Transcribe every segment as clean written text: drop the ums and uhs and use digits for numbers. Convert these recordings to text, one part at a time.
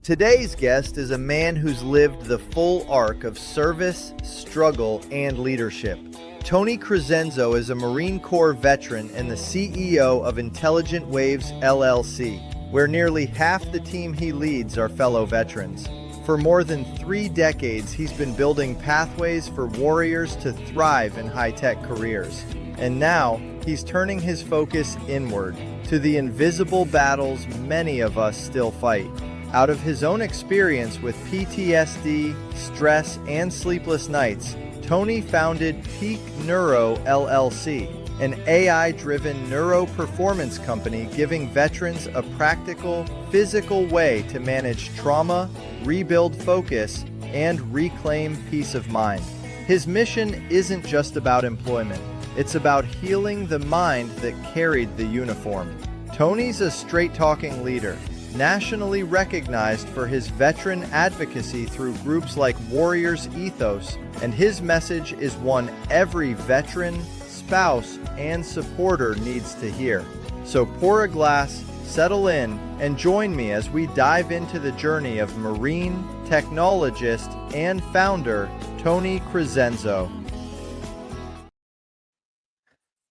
Today's guest is a man who's lived the full arc of service, struggle, and leadership. Tony Crescenzo is a Marine Corps veteran and the CEO of Intelligent Waves LLC, where nearly half the team he leads are fellow veterans. For more than 3 decades, he's been building pathways for warriors to thrive in high-tech careers. And now, he's turning his focus inward to the invisible battles many of us still fight. Out of his own experience with PTSD, stress, and sleepless nights, Tony founded Peak Neuro LLC, an AI-driven neuro-performance company giving veterans a practical, physical way to manage trauma, rebuild focus, and reclaim peace of mind. His mission isn't just about employment. It's about healing the mind that carried the uniform. Tony's a straight-talking leader, nationally recognized for his veteran advocacy through groups like Warriors Ethos, and his message is one every veteran, spouse, and supporter needs to hear. So pour a glass, settle in, and join me as we dive into the journey of Marine, technologist, and founder Tony Crescenzo.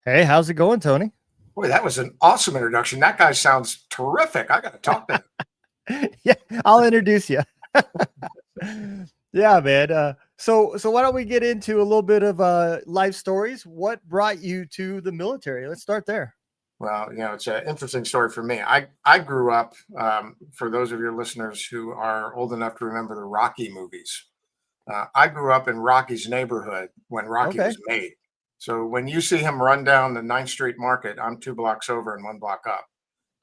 Hey, how's it going, Tony? Boy, that was an awesome introduction. That guy sounds terrific. I got to talk to him. Yeah, I'll introduce you. Yeah, man. So why don't we get into a little bit of life stories? What brought you to the military? Let's start there. Well, it's an interesting story for me. I grew up, for those of your listeners who are old enough to remember the Rocky movies, I grew up in Rocky's neighborhood when Rocky was made. So when you see him run down the 9th Street Market, I'm 2 blocks over and 1 block up.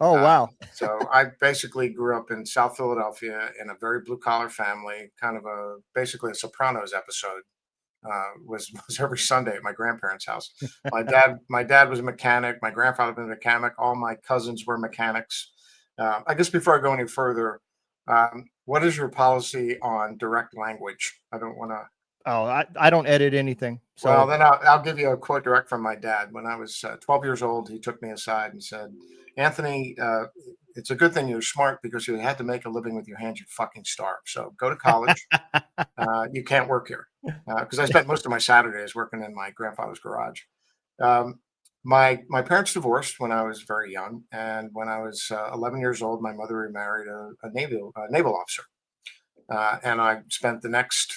Oh, wow. So I basically grew up in South Philadelphia in a very blue collar family, kind of basically a Sopranos episode. Was every Sunday at my grandparents' house. My dad was a mechanic. My grandfather was a mechanic. All my cousins were mechanics. I guess before I go any further, what is your policy on direct language? I don't want to. Oh, I don't edit anything. So Well, then I'll give you a quote direct from my dad. When I was 12 years old, he took me aside and said, "Anthony, it's a good thing you're smart because you had to make a living with your hands. You fucking starve. So go to college. You can't work here." Because I spent most of my Saturdays working in my grandfather's garage. My parents divorced when I was very young, and when I was 11 years old, my mother remarried a naval officer, and I spent the next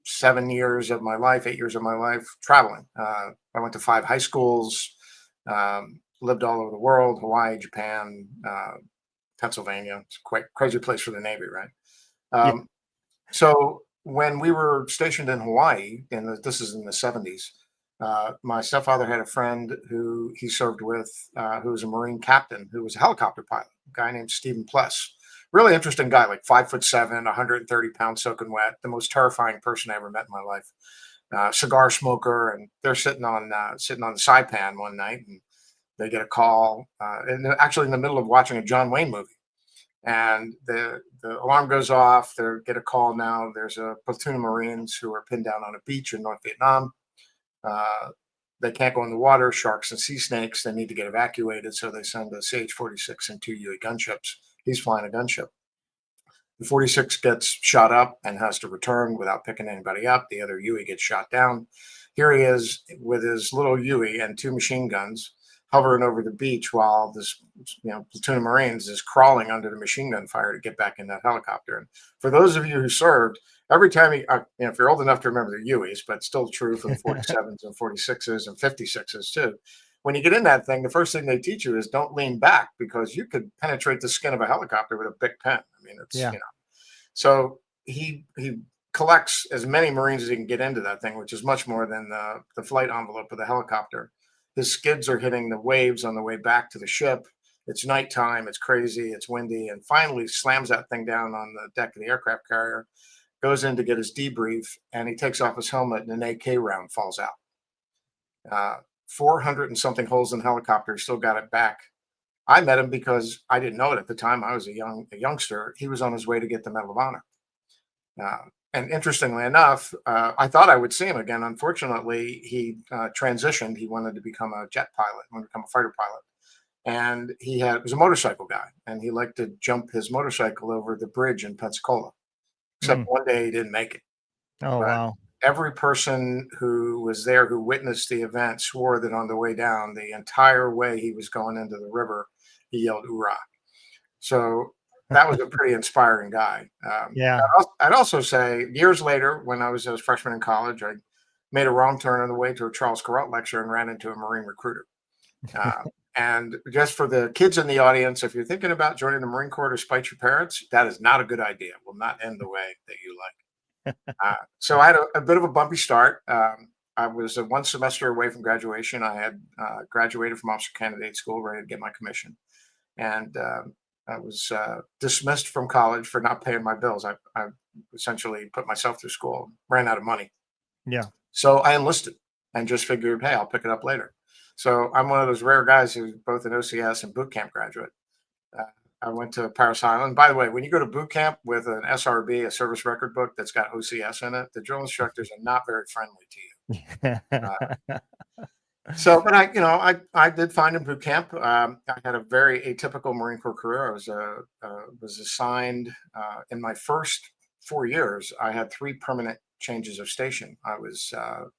7 years of my life, 8 years of my life traveling. I went to 5 high schools, lived all over the world: Hawaii, Japan, Pennsylvania. It's a quite crazy place for the Navy, right? yeah. So when we were stationed in Hawaii, and this is in the 70s, my stepfather had a friend who he served with, who was a Marine captain, who was a helicopter pilot, a guy named Stephen Pless. Really interesting guy, like 5'7", 130 pounds soaking wet, the most terrifying person I ever met in my life. Cigar smoker, and they're sitting on the saipan one night, and they get a call, and they're actually in the middle of watching a John Wayne movie. And the alarm goes off. They get a call now. There's a platoon of Marines who are pinned down on a beach in North Vietnam. They can't go in the water, sharks and sea snakes. They need to get evacuated. So they send a CH-46 and 2 UE gunships. He's flying a gunship. The 46 gets shot up and has to return without picking anybody up. The other UE gets shot down. Here he is with his little UE and 2 machine guns, hovering over the beach while this platoon of Marines is crawling under the machine gun fire to get back in that helicopter. And for those of you who served, every time if you're old enough to remember the UEs, but still true for the 47s and 46s and 56s too, when you get in that thing, the first thing they teach you is don't lean back, because you could penetrate the skin of a helicopter with a big pen. I mean, it's So he collects as many Marines as he can get into that thing, which is much more than the flight envelope of the helicopter. His skids are hitting the waves on the way back to the ship. It's nighttime. It's crazy. It's windy. And finally slams that thing down on the deck of the aircraft carrier, goes in to get his debrief, and he takes off his helmet, and an AK round falls out. 400 and something holes in the helicopter. Still got it back. I met him because I didn't know it at the time. I was a youngster. He was on his way to get the Medal of Honor. And interestingly enough, I thought I would see him again. Unfortunately, he transitioned. He wanted to become a jet pilot, wanted to become a fighter pilot. and he was a motorcycle guy, and he liked to jump his motorcycle over the bridge in Pensacola. Except Mm. one day he didn't make it. Oh, But wow. every person who was there who witnessed the event swore that on the way down, the entire way he was going into the river, he yelled "Hoorah!" So that was a pretty inspiring guy. Yeah. I'd also say years later, when I was a freshman in college, I made a wrong turn on the way to a Charles Corrupt lecture and ran into a Marine recruiter. Uh, and just for the kids in the audience, if you're thinking about joining the Marine Corps to spite your parents, that is not a good idea. It will not end the way that you like. So I had a bit of a bumpy start. I was one semester away from graduation. I had graduated from officer candidate school, ready to get my commission, and I was dismissed from college for not paying my bills. I essentially put myself through school, ran out of money, Yeah. so I enlisted and just figured, hey, I'll pick it up later. So I'm one of those rare guys who's both an OCS and boot camp graduate. Uh, I went to Paris Island. By the way, when you go to boot camp with an SRB, a service record book that's got OCS in it, the drill instructors are not very friendly to you. But I did find in boot camp. I had a very atypical Marine Corps career. I was assigned in my first 4 years. I had 3 permanent changes of station. I was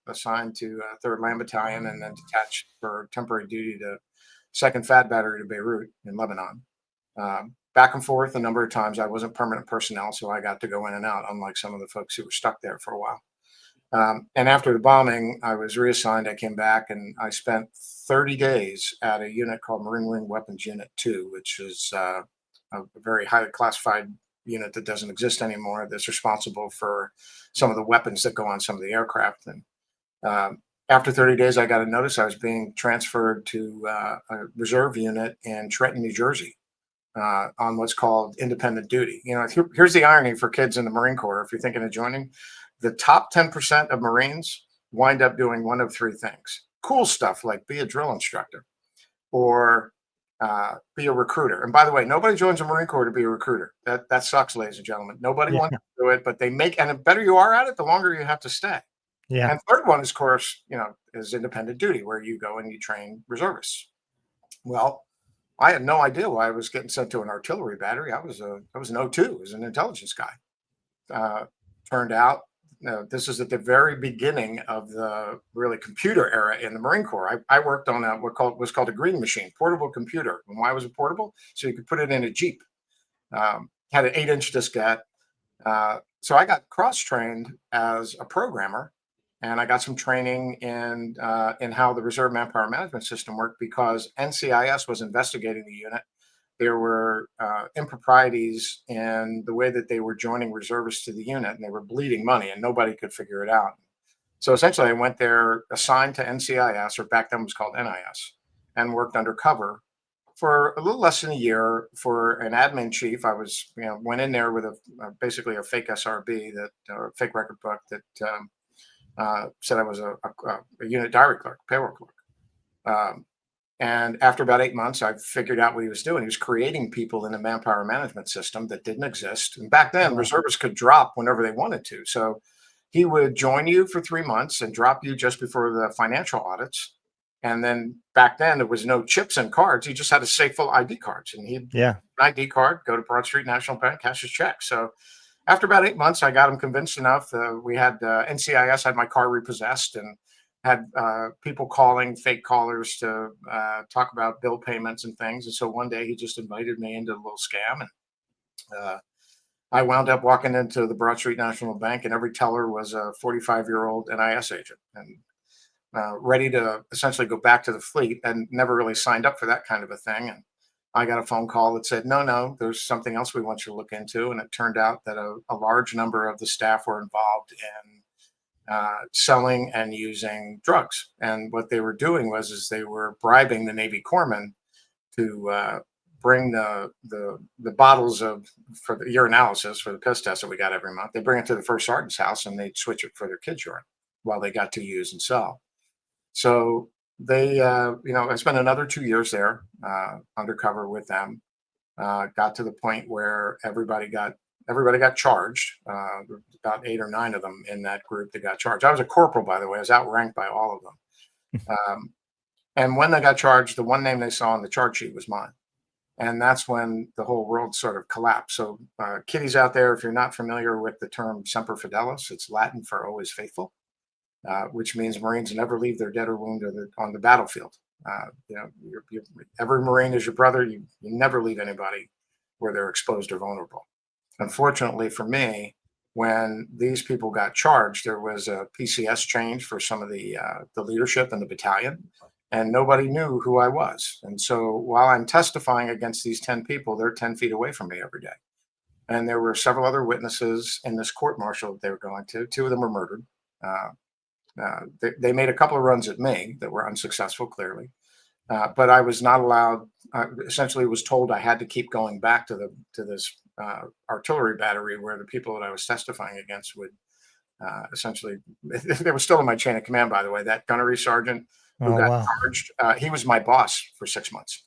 assigned to 3rd Land Battalion and then detached for temporary duty to 2nd Fad Battery to Beirut in Lebanon. Back and forth a number of times. I wasn't permanent personnel, so I got to go in and out, unlike some of the folks who were stuck there for a while. And after the bombing, I was reassigned. I came back and I spent 30 days at a unit called Marine Wing Weapons Unit 2, which is a very highly classified unit that doesn't exist anymore, that's responsible for some of the weapons that go on some of the aircraft. And after 30 days, I got a notice I was being transferred to a reserve unit in Trenton, New Jersey, on what's called independent duty. Here's the irony for kids in the Marine Corps. If you're thinking of joining, the top 10% of Marines wind up doing one of 3 things. Cool stuff like be a drill instructor or be a recruiter. And by the way, nobody joins the Marine Corps to be a recruiter. That sucks, ladies and gentlemen. Nobody Yeah. wants to do it, but and the better you are at it, the longer you have to stay. Yeah. And third one is, of course, is independent duty, where you go and you train reservists. Well, I had no idea why I was getting sent to an artillery battery. I was an O2, as an intelligence guy. Turned out, this is at the very beginning of the really computer era in the Marine Corps. I worked on was called a green machine, portable computer. And why was it portable? So you could put it in a Jeep. Had an 8-inch diskette. So I got cross-trained as a programmer, and I got some training in how the Reserve Manpower Management System worked, because NCIS was investigating the unit. There were improprieties in the way that they were joining reservists to the unit, and they were bleeding money, and nobody could figure it out. So essentially, I went there assigned to NCIS, or back then it was called NIS, and worked undercover for a little less than a year for an admin chief. I went in there with basically a fake SRB, fake record book that said I was a unit diary clerk, payroll clerk. And after about 8 months, I figured out what he was doing. He was creating people in the manpower management system that didn't exist. And back then, reservists could drop whenever they wanted to. So he would join you for 3 months and drop you just before the financial audits. And then back then, there was no chips and cards. He just had to say full ID cards. And he'd Yeah. ID card, go to Broad Street National Bank, cash his check. So after about 8 months, I got him convinced enough. We had NCIS had my car repossessed, and had people calling, fake callers, to talk about bill payments and things. And so one day he just invited me into a little scam, and I wound up walking into the Broad Street National Bank, and every teller was a 45-year-old NIS agent, and ready to essentially go back to the fleet, and never really signed up for that kind of a thing. And I got a phone call that said, no, there's something else we want you to look into. And it turned out that a large number of the staff were involved in selling and using drugs. And what they were doing is they were bribing the Navy corpsmen to bring the bottles for the urinalysis, for the piss test that we got every month. They bring it to the first sergeant's house, and they'd switch it for their kids' urine while they got to use and sell. So I spent another 2 years there undercover with them. Got to the point where everybody got charged. About 8 or 9 of them in that group that got charged. I was a corporal, by the way. I was outranked by all of them. And when they got charged, the one name they saw on the charge sheet was mine. And that's when the whole world sort of collapsed. So, kiddies out there, if you're not familiar with the term semper fidelis, it's Latin for always faithful, which means Marines never leave their dead or wounded on the battlefield. Every Marine is your brother. You never leave anybody where they're exposed or vulnerable. Unfortunately for me, when these people got charged, there was a PCS change for some of the leadership in the battalion, and nobody knew who I was. And so while I'm testifying against these 10 people, they're 10 feet away from me every day. And there were several other witnesses in this court martial that they were going to. Two of them were murdered. Uh, they made a couple of runs at me that were unsuccessful, clearly. But I was not allowed. Essentially, was told I had to keep going back to this artillery battery where the people that I was testifying against would essentially. They were still in my chain of command, by the way. That gunnery sergeant who Oh, got wow. charged, he was my boss for 6 months.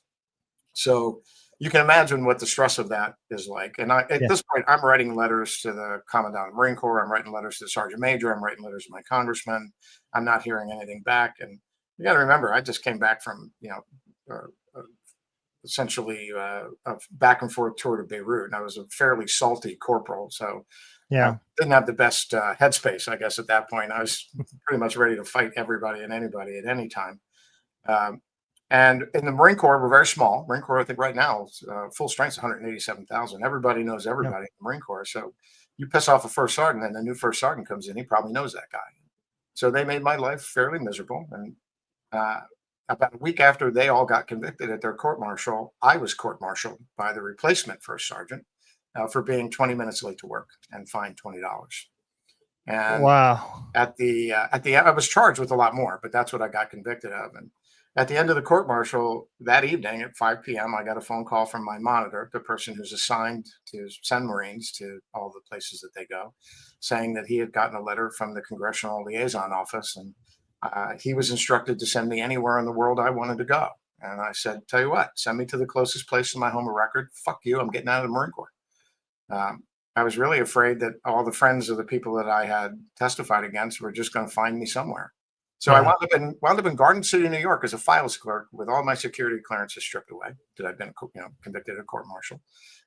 So you can imagine what the stress of that is like. And at Yeah. this point, I'm writing letters to the Commandant of the Marine Corps. I'm writing letters to the Sergeant Major. I'm writing letters to my congressman. I'm not hearing anything back. And you got to remember, I just came back from, essentially a back and forth tour to Beirut. And I was a fairly salty corporal. So I Yeah. didn't have the best headspace, I guess, at that point. I was pretty much ready to fight everybody and anybody at any time. Um, and in the Marine Corps, we're very small. Marine Corps, I think right now, full strength is 187,000. Everybody knows Yeah. everybody in the Marine Corps. So you piss off a first sergeant, and the new first sergeant comes in, he probably knows that guy. So they made my life fairly miserable. And uh, about a week after they all got convicted at their court martial, I was court martialed by the replacement first sergeant for being 20 minutes late to work and fined $20. And Wow. at the end, I was charged with a lot more, but that's what I got convicted of. And at the end of the court martial that evening at 5 p.m., I got a phone call from my monitor, the person who's assigned to send Marines to all the places that they go, saying that he had gotten a letter from the Congressional Liaison Office, and he was instructed to send me anywhere in the world I wanted to go. And I said, "Tell you what, send me to the closest place in my home of record. Fuck you, I'm getting out of the Marine Corps." Um, I was really afraid that all the friends of the people that I had testified against were just going to find me somewhere. So I Yeah. wound up in Garden City, New York, as a files clerk with all my security clearances stripped away that I'd been, convicted of court martial.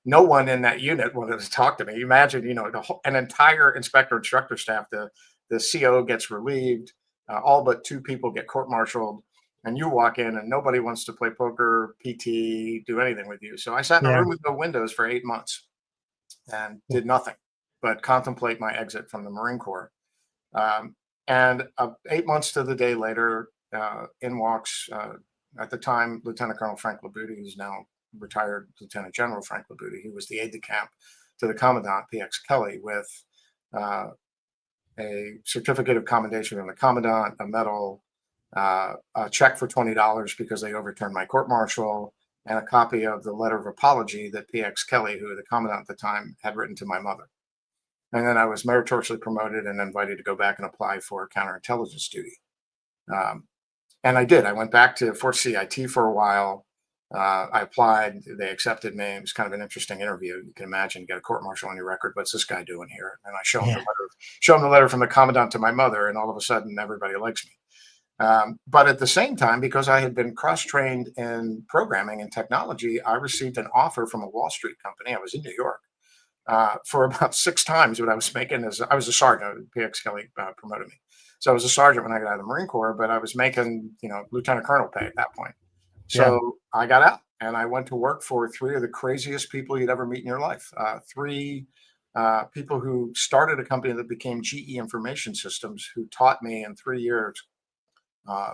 No one in that unit wanted to talk to me. Imagine, an entire inspector instructor staff. The CO gets relieved. All but two people get court martialed, and you walk in, and nobody wants to play poker, PT, do anything with you. So I sat in a Yeah. room with no windows for 8 months and did nothing but contemplate my exit from the Marine Corps. And 8 months to the day later, in walks, at the time, Lieutenant Colonel Frank Labuti, who's now retired Lieutenant General Frank Labuti. He was the aide de camp to the Commandant, PX Kelly, with uh, a certificate of commendation from the Commandant, a medal, a check for $20 because they overturned my court martial, and a copy of the letter of apology that PX Kelly, who was the Commandant at the time, had written to my mother. And then I was meritoriously promoted and invited to go back and apply for counterintelligence duty. Um, and I did. I went back to Fort CIT for a while. I applied. They accepted me. It was kind of an interesting interview. You can imagine, you get a court martial on your record. What's this guy doing here? And I Yeah. show him the letter from the commandant to my mother, and all of a sudden, everybody likes me. But at the same time, because I had been cross-trained in programming and technology, I received an offer from a Wall Street company. I was in New York for about 6 times what I was making. As I was a sergeant, PX Kelly promoted me, so I was a sergeant when I got out of the Marine Corps, but I was making lieutenant colonel pay at that point. Yeah. So I got out and I went to work for three of the craziest people you'd ever meet in your life. Three people who started a company that became GE Information Systems, who taught me in 3 years uh,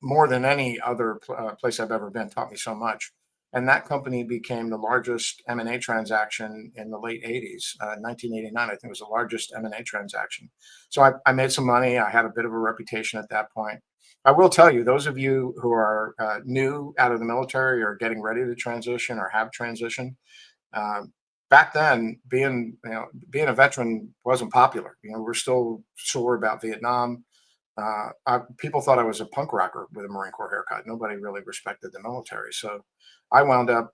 more than any other place I've ever been. Taught me so much. And that company became the largest M&A transaction in the late 80s. 1989, I think, was the largest M&A transaction. So I made some money. I had a bit of a reputation at that point. I will tell you, those of you who are new out of the military or getting ready to transition or have transitioned, um, back then, being a veteran wasn't popular. We're still sore about Vietnam. People thought I was a punk rocker with a Marine Corps haircut. Nobody really respected the military. So I wound up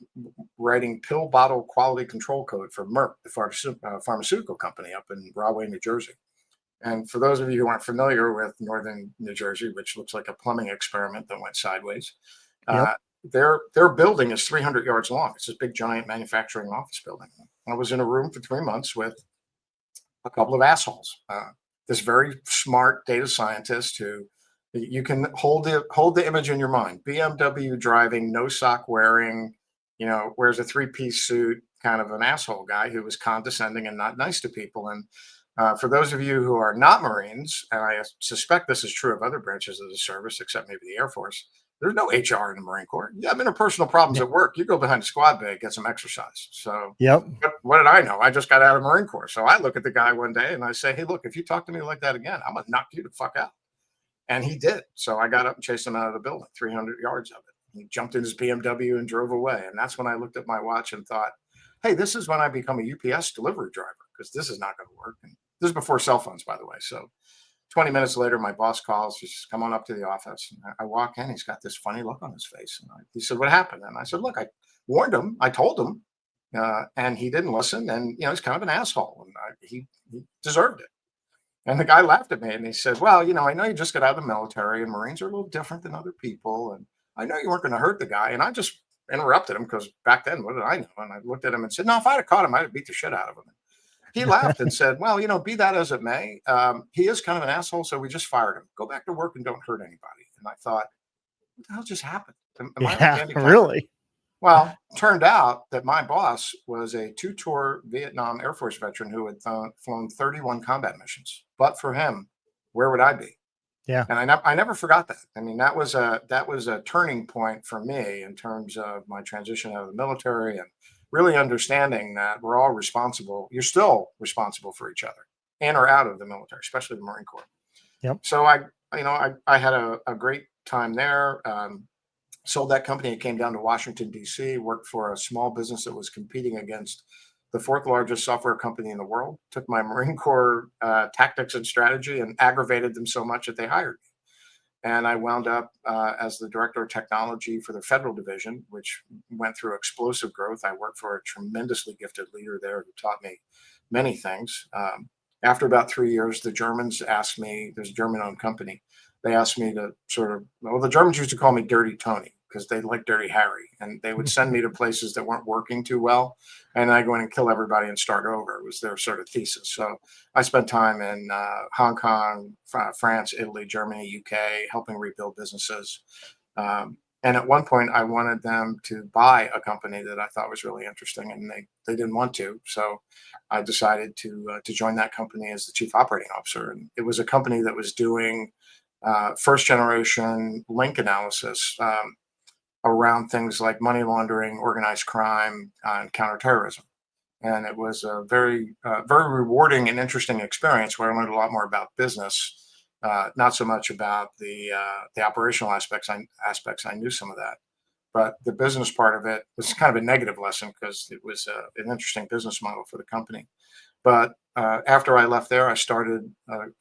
writing pill bottle quality control code for Merck, the pharmaceutical company up in Rahway, New Jersey. And for those of you who aren't familiar with northern New Jersey, which looks like a plumbing experiment that went sideways, Yep. uh, their building is 300 yards long. It's this big, giant manufacturing office building. I was in a room for 3 months with a couple of assholes. This very smart data scientist who you can hold the image in your mind. BMW driving, no sock wearing, wears a three-piece suit, kind of an asshole guy who was condescending and not nice to people. And for those of you who are not Marines, and I suspect this is true of other branches of the service, except maybe the Air Force, there's no HR in the Marine Corps. You have interpersonal problems Yeah. at work, you go behind a squad bay, get some exercise. So Yep. what did I know? I just got out of Marine Corps. So I look at the guy one day and I say, hey, look, if you talk to me like that again, I'm going to knock you the fuck out. And he did. So I got up and chased him out of the building, 300 yards of it. He jumped in his BMW and drove away. And that's when I looked at my watch and thought, hey, this is when I become a UPS delivery driver, because this is not going to work. And this is before cell phones, by the way. So 20 minutes later, my boss calls. He says, come on up to the office. And I walk in. He's got this funny look on his face. And he said, what happened? And I said, look, I warned him. I told him. And he didn't listen. And, he's kind of an asshole. And he deserved it. And the guy laughed at me and he said, well, I know you just got out of the military and Marines are a little different than other people. And I know you weren't going to hurt the guy. And I just interrupted him because back then, what did I know? And I looked at him and said, no, if I'd have caught him, I'd have beat the shit out of him. He laughed and said, well, be that as it may, he is kind of an asshole. So we just fired him. Go back to work and don't hurt anybody. And I thought, what the hell just happened? Am I on Yeah, candy counter? really. Well, turned out that my boss was a two-tour Vietnam Air Force veteran who had flown 31 combat missions. But for him, where would I be? Yeah. And I never forgot that. I mean, that was a turning point for me in terms of my transition out of the military and really understanding that we're all responsible. You're still responsible for each other in or out of the military, especially the Marine Corps. Yep. So I had a great time there. Sold that company. It came down to Washington, D.C., worked for a small business that was competing against the fourth largest software company in the world, took my Marine Corps tactics and strategy and aggravated them so much that they hired me. And I wound up as the director of technology for the federal division, which went through explosive growth. I worked for a tremendously gifted leader there who taught me many things. After about 3 years, the Germans asked me, there's a German-owned company, they asked me to the Germans used to call me Dirty Tony because they like Dirty Harry. And they would send me to places that weren't working too well. And I go in and kill everybody and start over. It was their sort of thesis. So I spent time in Hong Kong, France, Italy, Germany, UK, helping rebuild businesses. And at one point, I wanted them to buy a company that I thought was really interesting, and they didn't want to. So I decided to join that company as the chief operating officer. And it was a company that was doing first generation link analysis around things like money laundering, organized crime, and counterterrorism. And it was a very, very rewarding and interesting experience where I learned a lot more about business, not so much about the operational aspects. I knew some of that, but the business part of it was kind of a negative lesson because it was an interesting business model for the company. But after I left there, I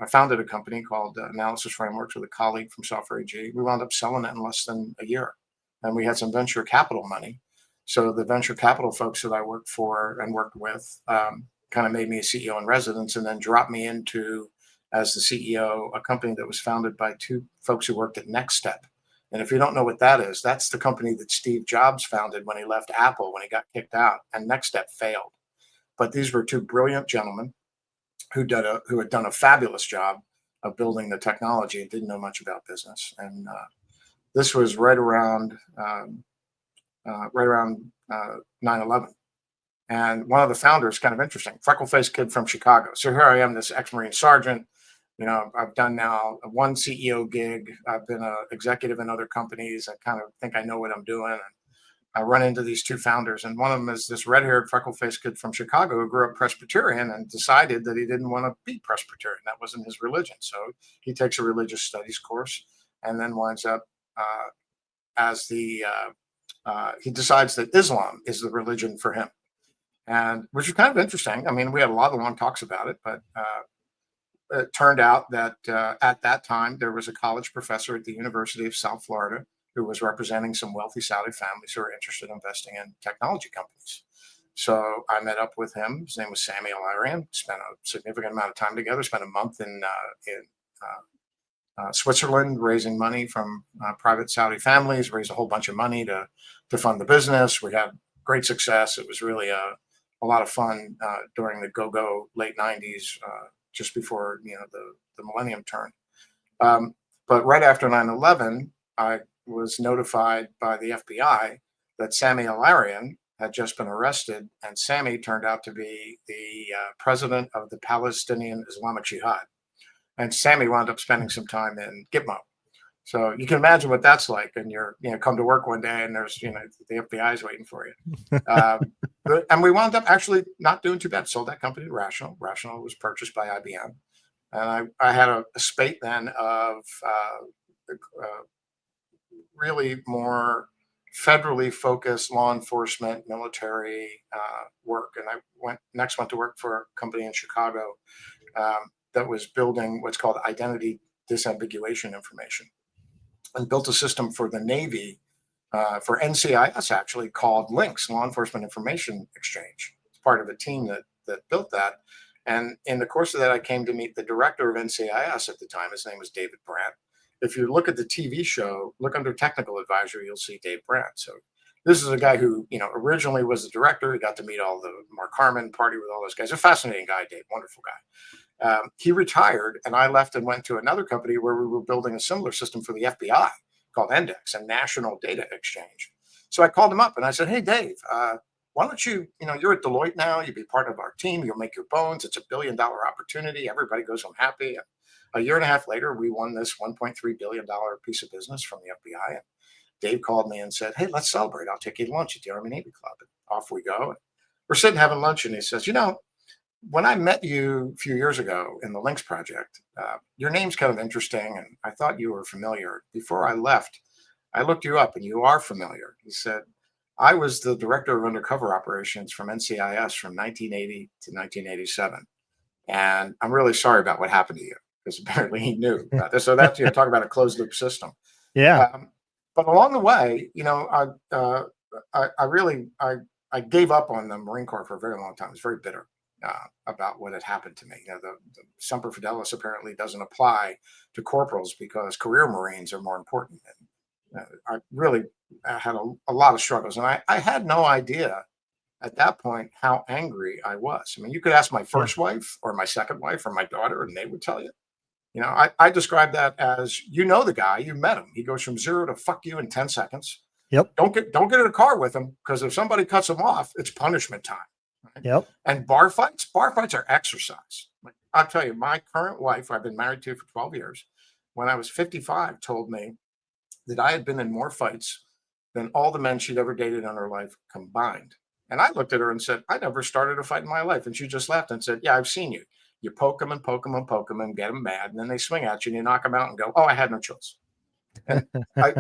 founded a company called Analysis Frameworks with a colleague from Software AG. We wound up selling it in less than a year, and we had some venture capital money. So the venture capital folks that I worked for and worked with kind of made me a CEO in residence, and then dropped me into as the CEO a company that was founded by two folks who worked at Next Step. And if you don't know what that is, that's the company that Steve Jobs founded when he left Apple when he got kicked out, and Next Step failed. But these were two brilliant gentlemen who had done a fabulous job of building the technology and didn't know much about business. And this was right around 9/11. And one of the founders, kind of interesting, freckle-faced kid from Chicago. So here I am, this ex-Marine sergeant. I've done now one CEO gig. I've been an executive in other companies. I kind of think I know what I'm doing. And I run into these two founders, and one of them is this red-haired, freckle-faced kid from Chicago who grew up Presbyterian and decided that he didn't want to be Presbyterian. That wasn't his religion. So he takes a religious studies course and then winds up as he decides that Islam is the religion for him, and which is kind of interesting. I mean, we had a lot of long talks about it, but it turned out that at that time there was a college professor at the University of South Florida who was representing some wealthy Saudi families who are interested in investing in technology companies. So I met up with him. His name was Sammy Alarian. Spent a significant amount of time together. Spent a month in Switzerland raising money from private Saudi families. Raised a whole bunch of money to fund the business. We had great success. It was really a lot of fun during the go-go late '90s, just before the millennium turn. But right after 9/11, I was notified by the FBI that Sammy Alarian had just been arrested, and Sammy turned out to be the president of the Palestinian Islamic Jihad. And Sammy wound up spending some time in Gitmo. So you can imagine what that's like. And you're, come to work one day and there's, the FBI is waiting for you. And we wound up actually not doing too bad. Sold that company to Rational. Rational was purchased by IBM. And I had a spate then of really more federally focused law enforcement, military work. And I went to work for a company in Chicago that was building what's called identity disambiguation information, and built a system for the Navy, for NCIS actually, called LINKS, Law Enforcement Information Exchange. It's part of a team that built that. And in the course of that, I came to meet the director of NCIS at the time. His name was David Brandt. If you look at the TV show, look under technical advisory, you'll see Dave Brandt. So this is a guy who, originally was the director. He got to meet all the Mark Harmon, party with all those guys. A fascinating guy, Dave, wonderful guy. He retired, and I left and went to another company where we were building a similar system for the FBI called Index, a national data exchange. So I called him up and I said, "Hey, Dave, why don't you, you're at Deloitte now. You'll be part of our team. You'll make your bones. It's $1 billion opportunity. Everybody goes home happy." And a year and a half later, we won this $1.3 billion piece of business from the FBI. And Dave called me and said, "Hey, let's celebrate. I'll take you to lunch at the Army Navy Club." And off we go. And we're sitting having lunch, and he says, "When I met you a few years ago in the Links project, your name's kind of interesting, and I thought you were familiar. Before I left, I looked you up, and you are familiar." He said, "I was the director of undercover operations from NCIS from 1980 to 1987, and I'm really sorry about what happened to you," because apparently he knew about this. So that's, talk about a closed loop system. Yeah. But along the way, I gave up on the Marine Corps for a very long time. I was very bitter about what had happened to me. The Semper Fidelis apparently doesn't apply to corporals because career Marines are more important. And I really had a lot of struggles, and I had no idea at that point how angry I was. I mean, you could ask my first wife or my second wife or my daughter, and they would tell you. I describe that as, the guy, you met him. He goes from 0 to fuck you in 10 seconds. Yep. Don't get in a car with him, because if somebody cuts him off, it's punishment time. Right? Yep. And bar fights are exercise. Like, I'll tell you, my current wife, I've been married to for 12 years, when I was 55, told me that I had been in more fights than all the men she'd ever dated in her life combined. And I looked at her and said, "I never started a fight in my life." And she just laughed and said, "Yeah, I've seen you. You poke them and poke them and poke them and get them mad, and then they swing at you and you knock them out and go, 'Oh, I had no choice.'" And I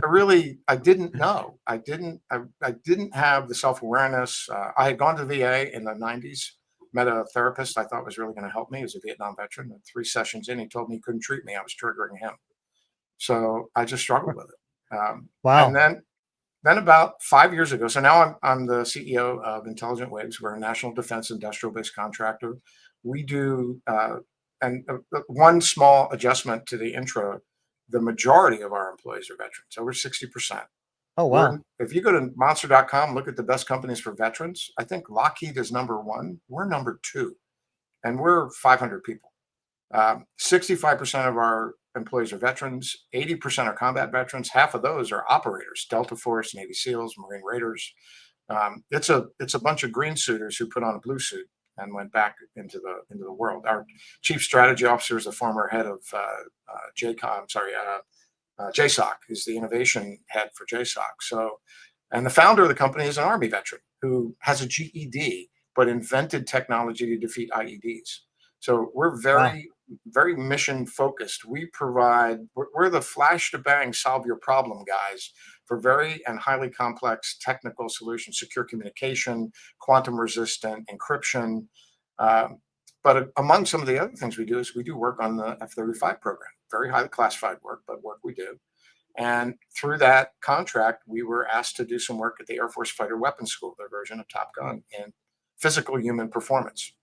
didn't know. I didn't have the self-awareness. I had gone to VA in the '90s, met a therapist I thought was really going to help me. He was a Vietnam veteran. And 3 sessions in, he told me he couldn't treat me. I was triggering him. So I just struggled with it. Wow. And then about 5 years ago, so now I'm the CEO of Intelligent Waves. We're a national defense industrial-based contractor. We do, one small adjustment to the intro, the majority of our employees are veterans, over 60%. Oh, wow. If you go to monster.com, look at the best companies for veterans, I think Lockheed is number 1. We're number 2, and we're 500 people. 65% of our employees are veterans, 80% are combat veterans, half of those are operators, Delta Force, Navy SEALs, Marine Raiders. It's a bunch of green suiters who put on a blue suit and went back into the world. Our chief strategy officer is the former head of JSOC, who's the innovation head for JSOC. So, and the founder of the company is an Army veteran who has a GED, but invented technology to defeat IEDs. So we're very mission focused. We're the flash to bang, solve your problem guys for very and highly complex technical solutions, secure communication, quantum resistant encryption. But among some of the other things we do is we do work on the F-35 program, very highly classified work, but work we do. And through that contract, we were asked to do some work at the Air Force Fighter Weapons School, their version of Top Gun in physical human performance,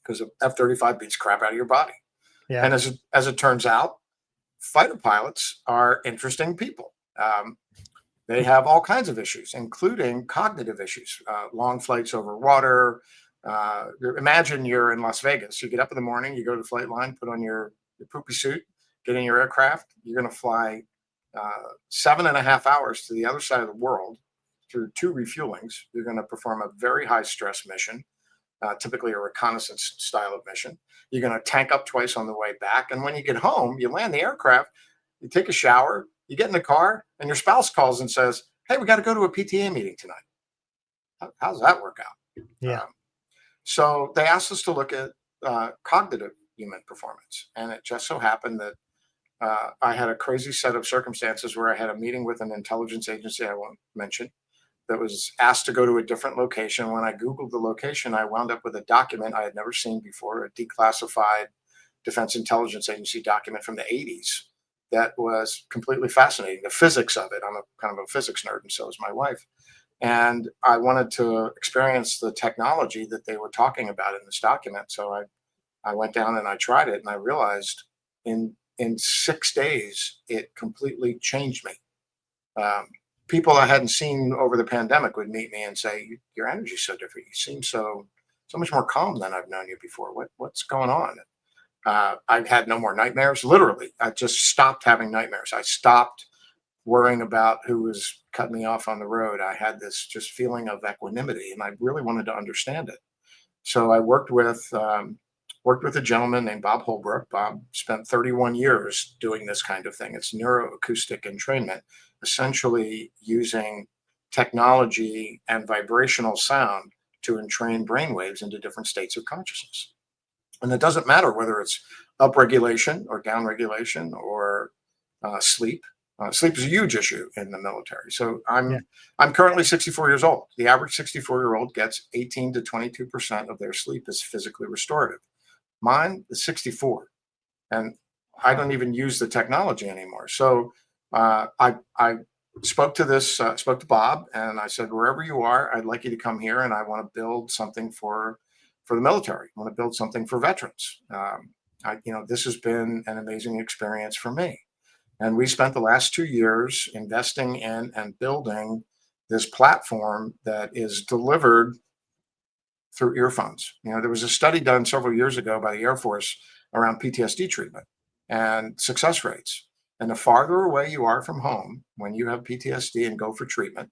because F-35 beats crap out of your body. Yeah. And as it turns out, fighter pilots are interesting people. They have all kinds of issues, including cognitive issues, long flights over water. Imagine you're in Las Vegas. You get up in the morning, you go to the flight line, put on your poopy suit, get in your aircraft. You're going to fly 7.5 hours to the other side of the world through 2 refuelings. You're going to perform a very high stress mission, typically a reconnaissance style of mission. You're going to tank up twice on the way back. And when you get home, you land the aircraft, you take a shower, you get in the car, and your spouse calls and says, "Hey, we got to go to a PTA meeting tonight." How does that work out? Yeah. So they asked us to look at cognitive human performance. And it just so happened that I had a crazy set of circumstances where I had a meeting with an intelligence agency I won't mention that was asked to go to a different location. When I Googled the location, I wound up with a document I had never seen before, a declassified Defense Intelligence Agency document from the 80s that was completely fascinating. The physics of it. I'm a kind of a physics nerd, and so is my wife. And I wanted to experience the technology that they were talking about in this document. So I went down and I tried it, and I realized in 6 days, it completely changed me. People I hadn't seen over the pandemic would meet me and say, "Your energy's so different. You seem so much more calm than I've known you before. What's going on?" I've had no more nightmares. Literally, I just stopped having nightmares. I stopped worrying about who was cutting me off on the road. I had this just feeling of equanimity, and I really wanted to understand it. So I worked with a gentleman named Bob Holbrook. Bob spent 31 years doing this kind of thing. It's neuroacoustic entrainment, essentially using technology and vibrational sound to entrain brainwaves into different states of consciousness. And it doesn't matter whether it's upregulation or downregulation or sleep. Sleep is a huge issue in the military. So I'm currently 64 years old. The average 64-year-old gets 18 to 22% of their sleep is physically restorative. Mine is 64, and I don't even use the technology anymore. So I spoke to Bob, and I said, "Wherever you are, I'd like you to come here, and I want to build something for the military. I want to build something for veterans." This has been an amazing experience for me. And we spent the last 2 years investing in and building this platform that is delivered through earphones. There was a study done several years ago by the Air Force around PTSD treatment and success rates. And the farther away you are from home when you have PTSD and go for treatment,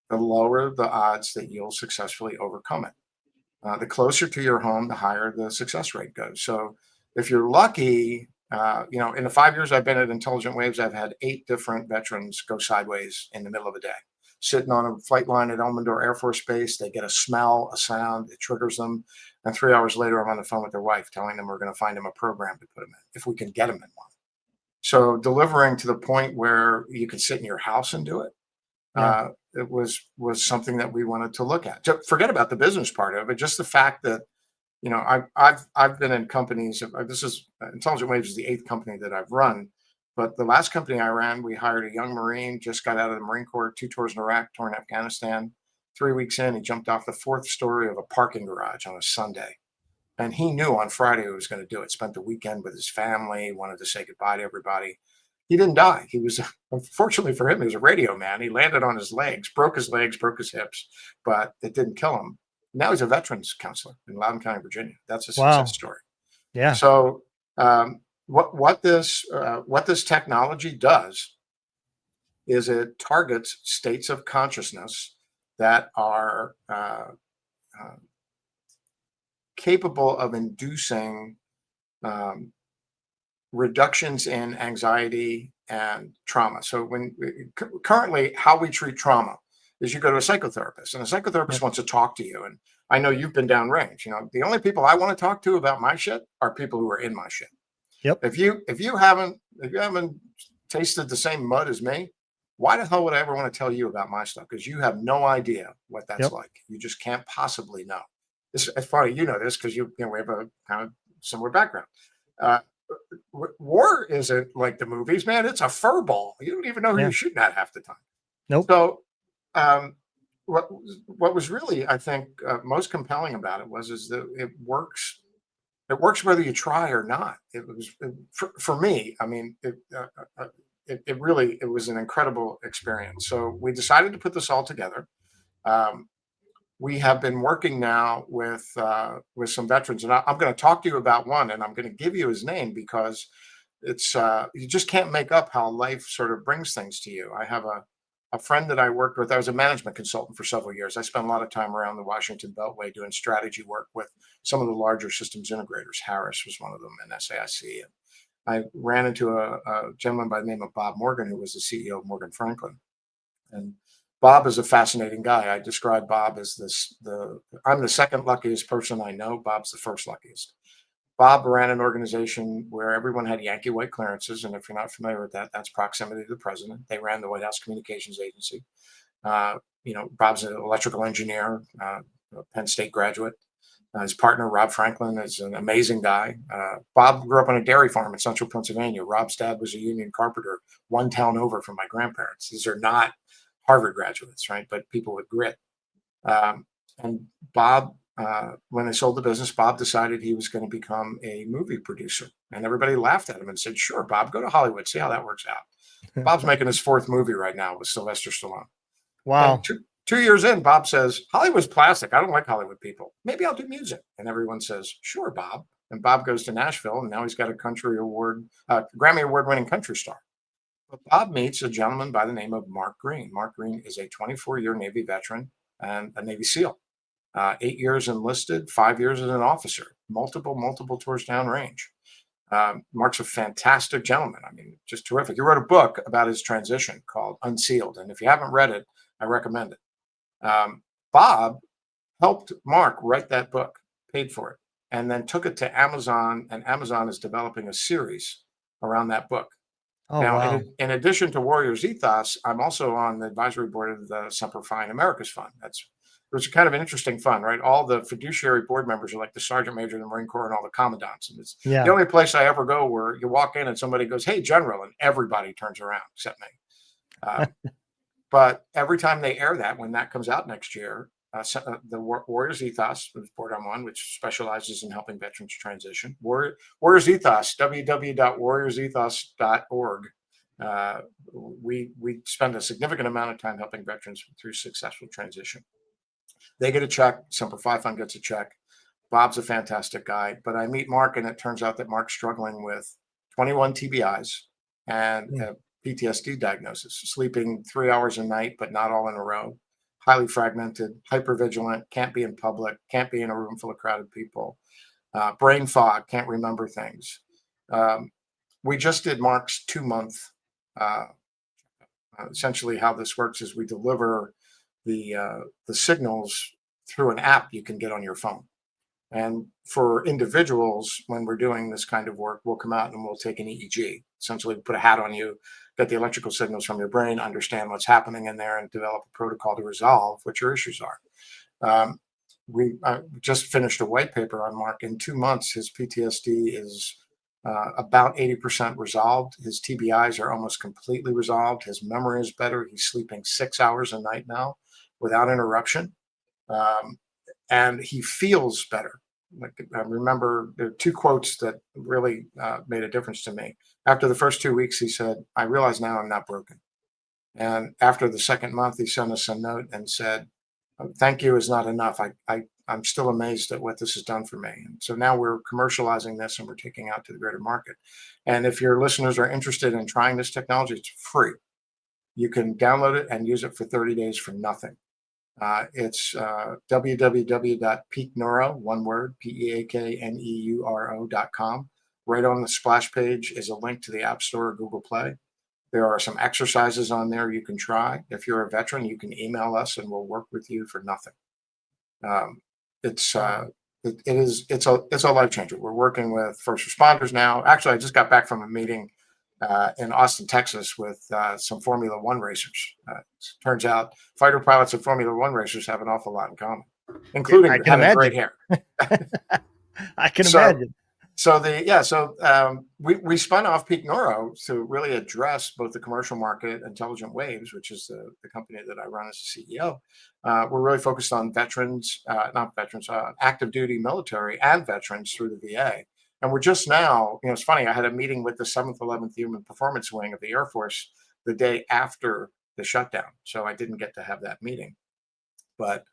the lower the odds that you'll successfully overcome it. The closer to your home, the higher the success rate goes. So if you're lucky, in the 5 years I've been at Intelligent Waves, I've had 8 different veterans go sideways in the middle of a day. Sitting on a flight line at Elmendorf Air Force Base, they get a smell, a sound, it triggers them. And 3 hours later, I'm on the phone with their wife telling them we're going to find them a program to put them in, if we can get them in one. So delivering to the point where you can sit in your house and do it, it was something that we wanted to look at. So forget about the business part of it, just the fact that I've been in companies. This is Intelligent Waves is the 8th company that I've run, but the last company I ran, we hired a young Marine, just got out of the Marine Corps, 2 tours in Iraq, tour in Afghanistan. 3 weeks in, he jumped off the 4th story of a parking garage on a Sunday, and he knew on Friday he was going to do it. Spent the weekend with his family, wanted to say goodbye to everybody. He didn't die. He was, unfortunately for him, he was a radio man. He landed on his legs, broke his hips, but it didn't kill him. Now he's a veterans counselor in Loudoun County, Virginia. That's a success story. Yeah. So what this technology does is it targets states of consciousness that are capable of inducing reductions in anxiety and trauma. So currently how we treat trauma is you go to a psychotherapist, and a psychotherapist wants to talk to you. And I know you've been downrange. The only people I want to talk to about my shit are people who are in my shit. Yep. If you haven't tasted the same mud as me, why the hell would I ever want to tell you about my stuff? Because you have no idea what that's like. You just can't possibly know. It's funny, you know this because we have a kind of similar background. War isn't like the movies, man. It's a fur ball. You don't even know who you're shooting at half the time. Nope. So what was really, I think, most compelling about it is that it works. It works whether you try or not. For me. I mean, it was an incredible experience. So we decided to put this all together. Um, we have been working now with some veterans, and I'm going to talk to you about one, and I'm going to give you his name because it's you just can't make up how life sort of brings things to you. I have a friend that I worked with. I was a management consultant for several years. I spent a lot of time around the Washington Beltway doing strategy work with some of the larger systems integrators. Harris was one of them, and SAIC. And I ran into a gentleman by the name of Bob Morgan, who was the CEO of Morgan Franklin. And Bob is a fascinating guy. I describe Bob as I'm the second luckiest person I know. Bob's the first luckiest. Bob ran an organization where everyone had Yankee white clearances. And if you're not familiar with that, that's proximity to the president. They ran the White House Communications Agency. Bob's an electrical engineer, a Penn State graduate. His partner, Rob Franklin, is an amazing guy. Bob grew up on a dairy farm in central Pennsylvania. Rob's dad was a union carpenter one town over from my grandparents. These are not Harvard graduates, right? But people with grit. And Bob, when they sold the business, Bob decided he was going to become a movie producer. And everybody laughed at him and said, sure, Bob, go to Hollywood, see how that works out. Bob's making his fourth movie right now with Sylvester Stallone. Wow. And 2 years in, Bob says, Hollywood's plastic. I don't like Hollywood people. Maybe I'll do music. And everyone says, sure, Bob. And Bob goes to Nashville, and now he's got a Grammy Award winning country star. But Bob meets a gentleman by the name of Mark Green. Mark Green is a 24-year Navy veteran and a Navy SEAL. 8 years enlisted, 5 years as an officer, multiple tours downrange. Mark's a fantastic gentleman. I mean, just terrific. He wrote a book about his transition called Unsealed. And if you haven't read it, I recommend it. Bob helped Mark write that book, paid for it, and then took it to Amazon. And Amazon is developing a series around that book. Oh, Now, wow. in addition to Warriors Ethos, I'm also on the advisory board of the Semper Fi Americas Fund. It's kind of an interesting fund, right? All the fiduciary board members are like the sergeant major of the Marine Corps and all the commandants. And it's the Yeah. only place I ever go where you walk in and somebody goes, "Hey, General," and everybody turns around except me. But every time they air that, when that comes out next year, the Warriors Ethos, the board I'm on, which specializes in helping veterans transition, Warriors Ethos, www.warriorsethos.org. We spend a significant amount of time helping veterans through successful transition. They get a check. Semper Fi Fund gets a check. Bob's a fantastic guy. But I meet Mark, and it turns out that Mark's struggling with 21 TBIs and PTSD diagnosis, sleeping 3 hours a night, but not all in a row, highly fragmented, hypervigilant, can't be in public, can't be in a room full of crowded people, brain fog, can't remember things. We just did Mark's 2-month. Essentially, how this works is we deliver the signals through an app you can get on your phone. And for individuals, when we're doing this kind of work, we'll come out and we'll take an EEG. Essentially, put a hat on you, get the electrical signals from your brain, understand what's happening in there, and develop a protocol to resolve what your issues are. We just finished a white paper on Mark. In 2 months, his PTSD is about 80% resolved. His TBIs are almost completely resolved. His memory is better. He's sleeping 6 hours a night now without interruption. And he feels better. Like, I remember there are 2 quotes that really made a difference to me. After the first 2 weeks, he said, "I realize now I'm not broken." And after the second month, he sent us a note and said, "Thank you is not enough. I'm still amazed at what this has done for me." And so now we're commercializing this and we're taking out to the greater market. And if your listeners are interested in trying this technology, it's free. You can download it and use it for 30 days for nothing. It's www.peakneuro, one word, peakneuro.com. Right on the splash page is a link to the App Store or Google Play. There are some exercises on there you can try. If you're a veteran, you can email us and we'll work with you for nothing. It's a life changer. We're working with first responders now. Actually, I just got back from a meeting in Austin, Texas, with some Formula One racers. Turns out fighter pilots and Formula One racers have an awful lot in common, including having great hair. I can imagine. So we spun off Peak Neuro to really address both the commercial market, Intelligent Waves, which is the company that I run as a CEO. We're really focused on veterans, not veterans, active duty military and veterans through the VA. And we're just now, it's funny, I had a meeting with the 7th, 11th Human Performance Wing of the Air Force the day after the shutdown. So I didn't get to have that meeting. But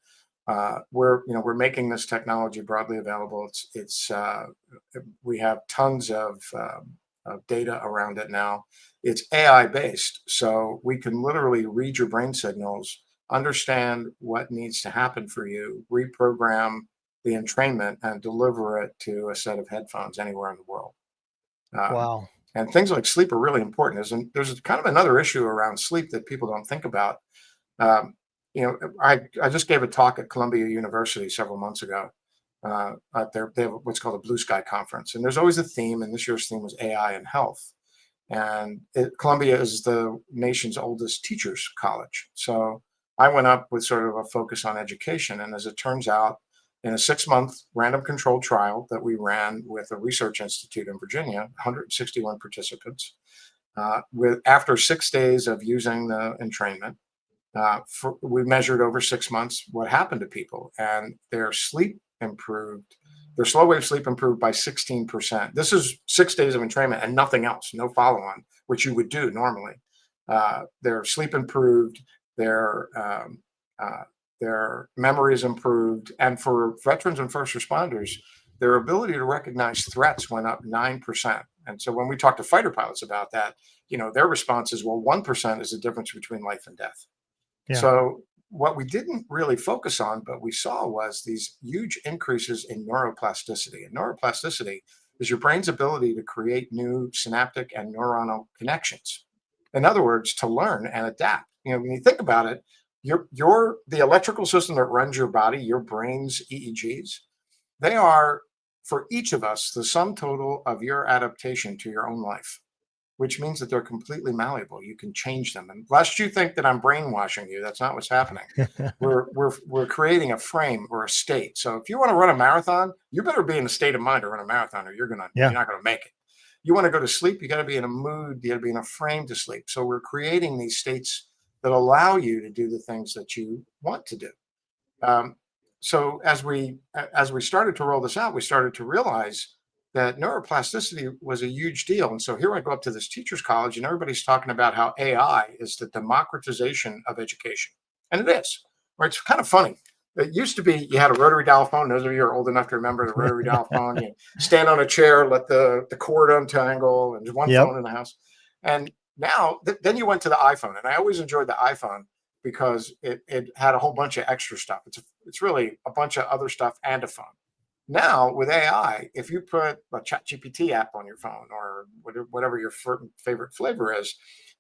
we're making this technology broadly available. We have tons of data around it now. It's AI based, so we can literally read your brain signals, understand what needs to happen for you, reprogram the entrainment, and deliver it to a set of headphones anywhere in the world. Um, Wow. and things like sleep are really important. There's kind of another issue around sleep that people don't think about. Um, I just gave a talk at Columbia University several months ago. They have what's called a Blue Sky Conference, and there's always a theme. And this year's theme was AI and health. And Columbia is the nation's oldest teachers college, so I went up with sort of a focus on education. And as it turns out, in a 6-month random controlled trial that we ran with a research institute in Virginia, 161 participants, with after 6 days of using the entrainment, we measured over 6 months what happened to people, and their sleep improved. Their slow wave sleep improved by 16%. This is 6 days of entrainment and nothing else, no follow on, which you would do normally. Their sleep improved, their their memories improved, and for veterans and first responders, their ability to recognize threats went up 9%. And so when we talk to fighter pilots about that, their response is, well, 1% is the difference between life and death. Yeah. So what we didn't really focus on, but we saw, was these huge increases in neuroplasticity. And neuroplasticity is your brain's ability to create new synaptic and neuronal connections. In other words, to learn and adapt. When you think about it, the electrical system that runs your body, your brain's EEGs, they are, for each of us, the sum total of your adaptation to your own life, which means that they're completely malleable. You can change them. And lest you think that I'm brainwashing you, that's not what's happening. We're creating a frame or a state. So if you want to run a marathon, you better be in a state of mind to run a marathon, or you're Yeah. not gonna make it. You want to go to sleep, you got to be in a mood, you got to be in a frame to sleep. So we're creating these states that allow you to do the things that you want to do. Um, so as we started to roll this out, we started to realize that neuroplasticity was a huge deal. And so here I go up to this teachers college, and everybody's talking about how AI is the democratization of education. And it is. Right? It's kind of funny. It used to be you had a rotary dial phone. Those of you who are old enough to remember the rotary dial phone. You stand on a chair, let the cord untangle, and there's one Yep. phone in the house. And now, then you went to the iPhone. And I always enjoyed the iPhone because it had a whole bunch of extra stuff. It's really a bunch of other stuff and a phone. Now with AI, if you put a ChatGPT app on your phone, or whatever your favorite flavor is,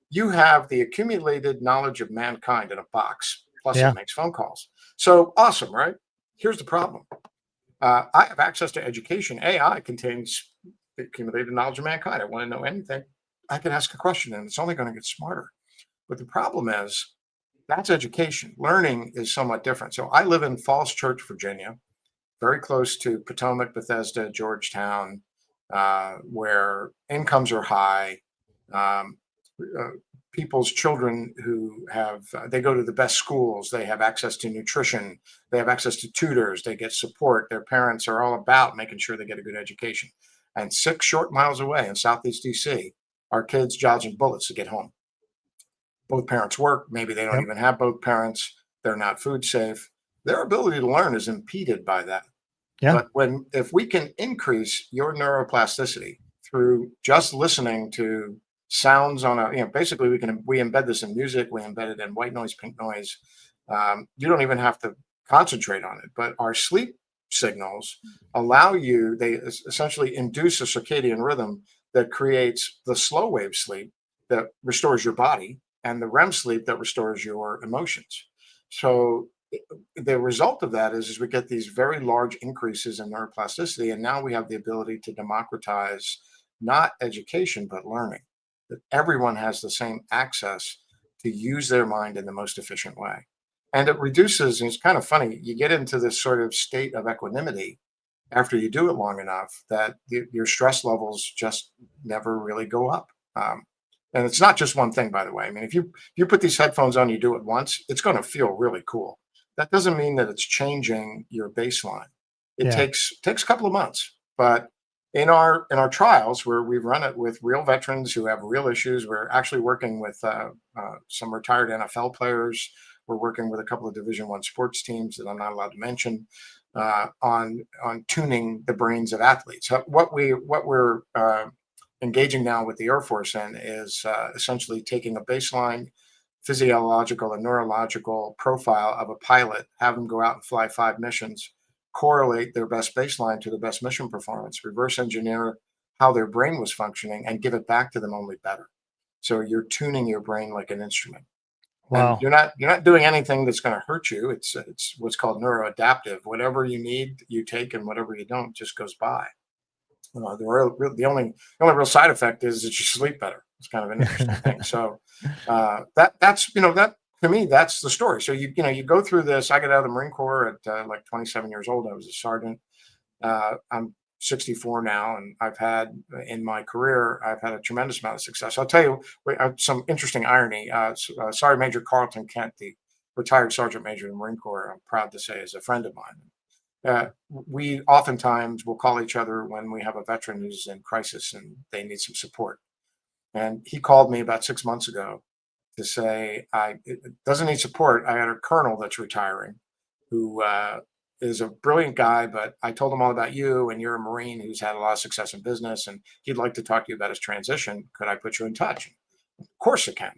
you have the accumulated knowledge of mankind in a box. Plus, Yeah. it makes phone calls. So awesome, right? Here's the problem. I have access to education. AI contains the accumulated knowledge of mankind. I want to know anything, I can ask a question, and it's only going to get smarter. But the problem is, that's education. Learning is somewhat different. So I live in Falls Church, Virginia, very close to Potomac, Bethesda, Georgetown, where incomes are high. Um, uh, People's children who they go to the best schools, they have access to nutrition, they have access to tutors, they get support. Their parents are all about making sure they get a good education. And 6 short miles away in Southeast DC, our kids dodging bullets to get home. Both parents work. Maybe they don't Yep. even have both parents. They're not food safe. Their ability to learn is impeded by that. Yeah. But if we can increase your neuroplasticity through just listening to sounds on basically we embed this in music, we embed it in white noise, pink noise. You don't even have to concentrate on it. But our sleep signals they essentially induce a circadian rhythm that creates the slow wave sleep that restores your body, and the REM sleep that restores your emotions. So the result of that is we get these very large increases in neuroplasticity, and now we have the ability to democratize not education but learning, that everyone has the same access to use their mind in the most efficient way. And it reduces, and it's kind of funny, you get into this sort of state of equanimity after you do it long enough that your stress levels just never really go up. Um, and it's not just one thing, by the way. I mean, if you put these headphones on, you do it once, it's going to feel really cool. That doesn't mean that it's changing your baseline. It Yeah. takes a couple of months, but in our trials where we've run it with real veterans who have real issues, we're actually working with some retired NFL players. We're working with a couple of Division I sports teams that I'm not allowed to mention on tuning the brains of athletes. What we're engaging now with the Air Force in is essentially taking a baseline physiological and neurological profile of a pilot, have them go out and fly 5 missions, correlate their best baseline to the best mission performance, reverse engineer how their brain was functioning, and give it back to them only better. So you're tuning your brain like an instrument, and Wow. you're not doing anything that's going to hurt you. It's what's called neuroadaptive. Whatever you need, you take, and whatever you don't just goes by. The only real side effect is that you sleep better. It's kind of an interesting thing. So that to me, that's the story. So you go through this. I got out of the Marine Corps at like 27 years old. I was a sergeant. I'm 64 now, and I've had in my career, I've had a tremendous amount of success. I'll tell you some interesting irony. Sergeant Major Carlton Kent, the retired Sergeant Major in the Marine Corps, I'm proud to say is a friend of mine. We oftentimes will call each other when we have a veteran who's in crisis and they need some support. And he called me about 6 months ago to say, it doesn't need support. I had a colonel that's retiring who is a brilliant guy, but I told him all about you, and you're a Marine who's had a lot of success in business, and he'd like to talk to you about his transition. Could I put you in touch? Of course I can.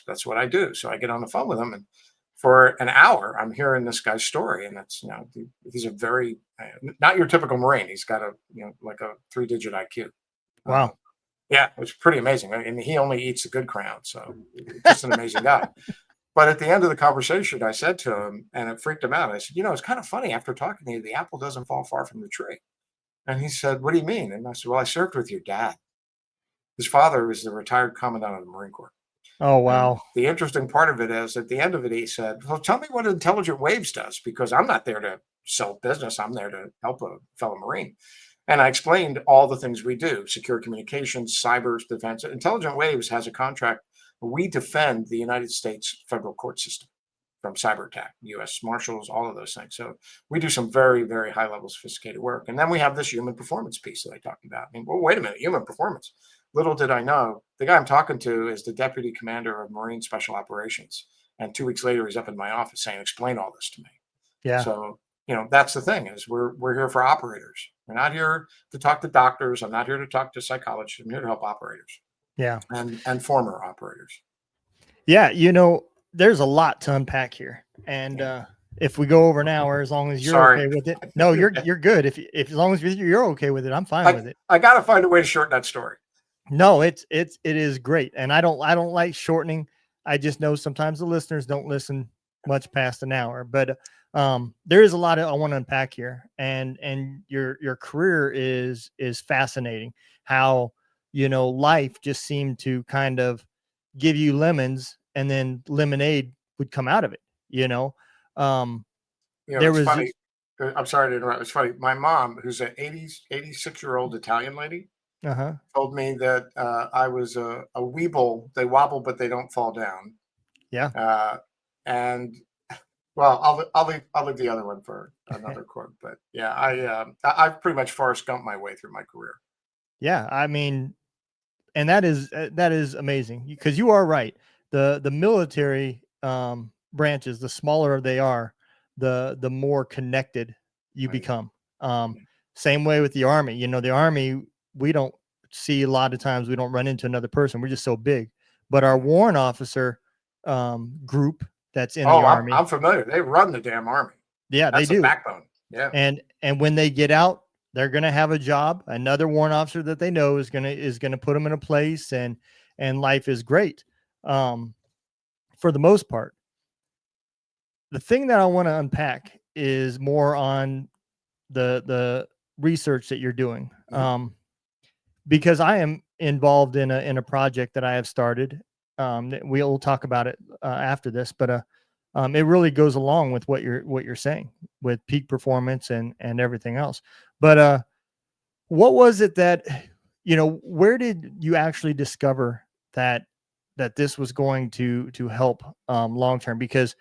That's what I do. So I get on the phone with him, and for an hour, I'm hearing this guy's story, and he's a very not your typical Marine. He's got a like a 3-digit IQ. Uh, Wow. yeah, it's pretty amazing. I mean, he only eats the good crown, so just an amazing guy. But at the end of the conversation, I said to him, and it freaked him out. I said, it's kind of funny. After talking to you, the apple doesn't fall far from the tree. And he said, "What do you mean?" And I said, "Well, I served with your dad. His father was the retired commandant of the Marine Corps." Oh, And wow. the interesting part of it is, at the end of it, he said, "Well, tell me what Intelligent Waves does, because I'm not there to sell business. I'm there to help a fellow Marine." And I explained all the things we do: secure communications, cyber defense. Intelligent Waves has a contract. We defend the United States federal court system from cyber attack, U.S. Marshals, all of those things. So we do some very, very high level sophisticated work. And then we have this human performance piece that I talked about. I mean, well, wait a minute, human performance. Little did I know, the guy I'm talking to is the deputy commander of Marine Special Operations. And 2 weeks later, he's up in my office saying, "Explain all this to me." Yeah. So, that's the thing, is we're here for operators. We're not here to talk to doctors. I'm not here to talk to psychologists. I'm here to help operators Yeah. and former operators. Yeah. There's a lot to unpack here. And Yeah. if we go over an hour, as long as you're Sorry. okay with it. No, you're good. If as long as you're okay with it, I'm fine with it. I got to find a way to shorten that story. No, it is great. And I don't like shortening. I just know sometimes the listeners don't listen much past an hour, but there is a lot I want to unpack here. And your career is fascinating. How, life just seemed to kind of give you lemons, and then lemonade would come out of it, Um there It's was funny. this, I'm sorry to interrupt. It's funny. My mom, who's an 86-year-old Italian lady, uh-huh. told me that I was a weeble. They wobble, but they don't fall down. Yeah. And well, I'll leave the other one for another quote. But yeah, I've pretty much Forrest Gump my way through my career. Yeah. I mean, and that is amazing, because you are right. The military branches, the smaller they are, the more connected you Right. become. Same way with the army. The army, we don't see, a lot of times we don't run into another person. We're just so big. But our warrant officer group that's in the Oh, I'm army, familiar. They run the damn army. yeah, they That's the do. backbone. Yeah. And when they get out, they're going to have a job. Another warrant officer that they know is going to put them in a place, and life is great. Um, for the most part, the thing that I want to unpack is more on the research that you're doing. Mhm. Because I am involved in a project that I have started. We'll talk about it after this, but it really goes along with what you're saying with peak performance and everything else. But what was it that, where did you actually discover that this was going to help long term? Because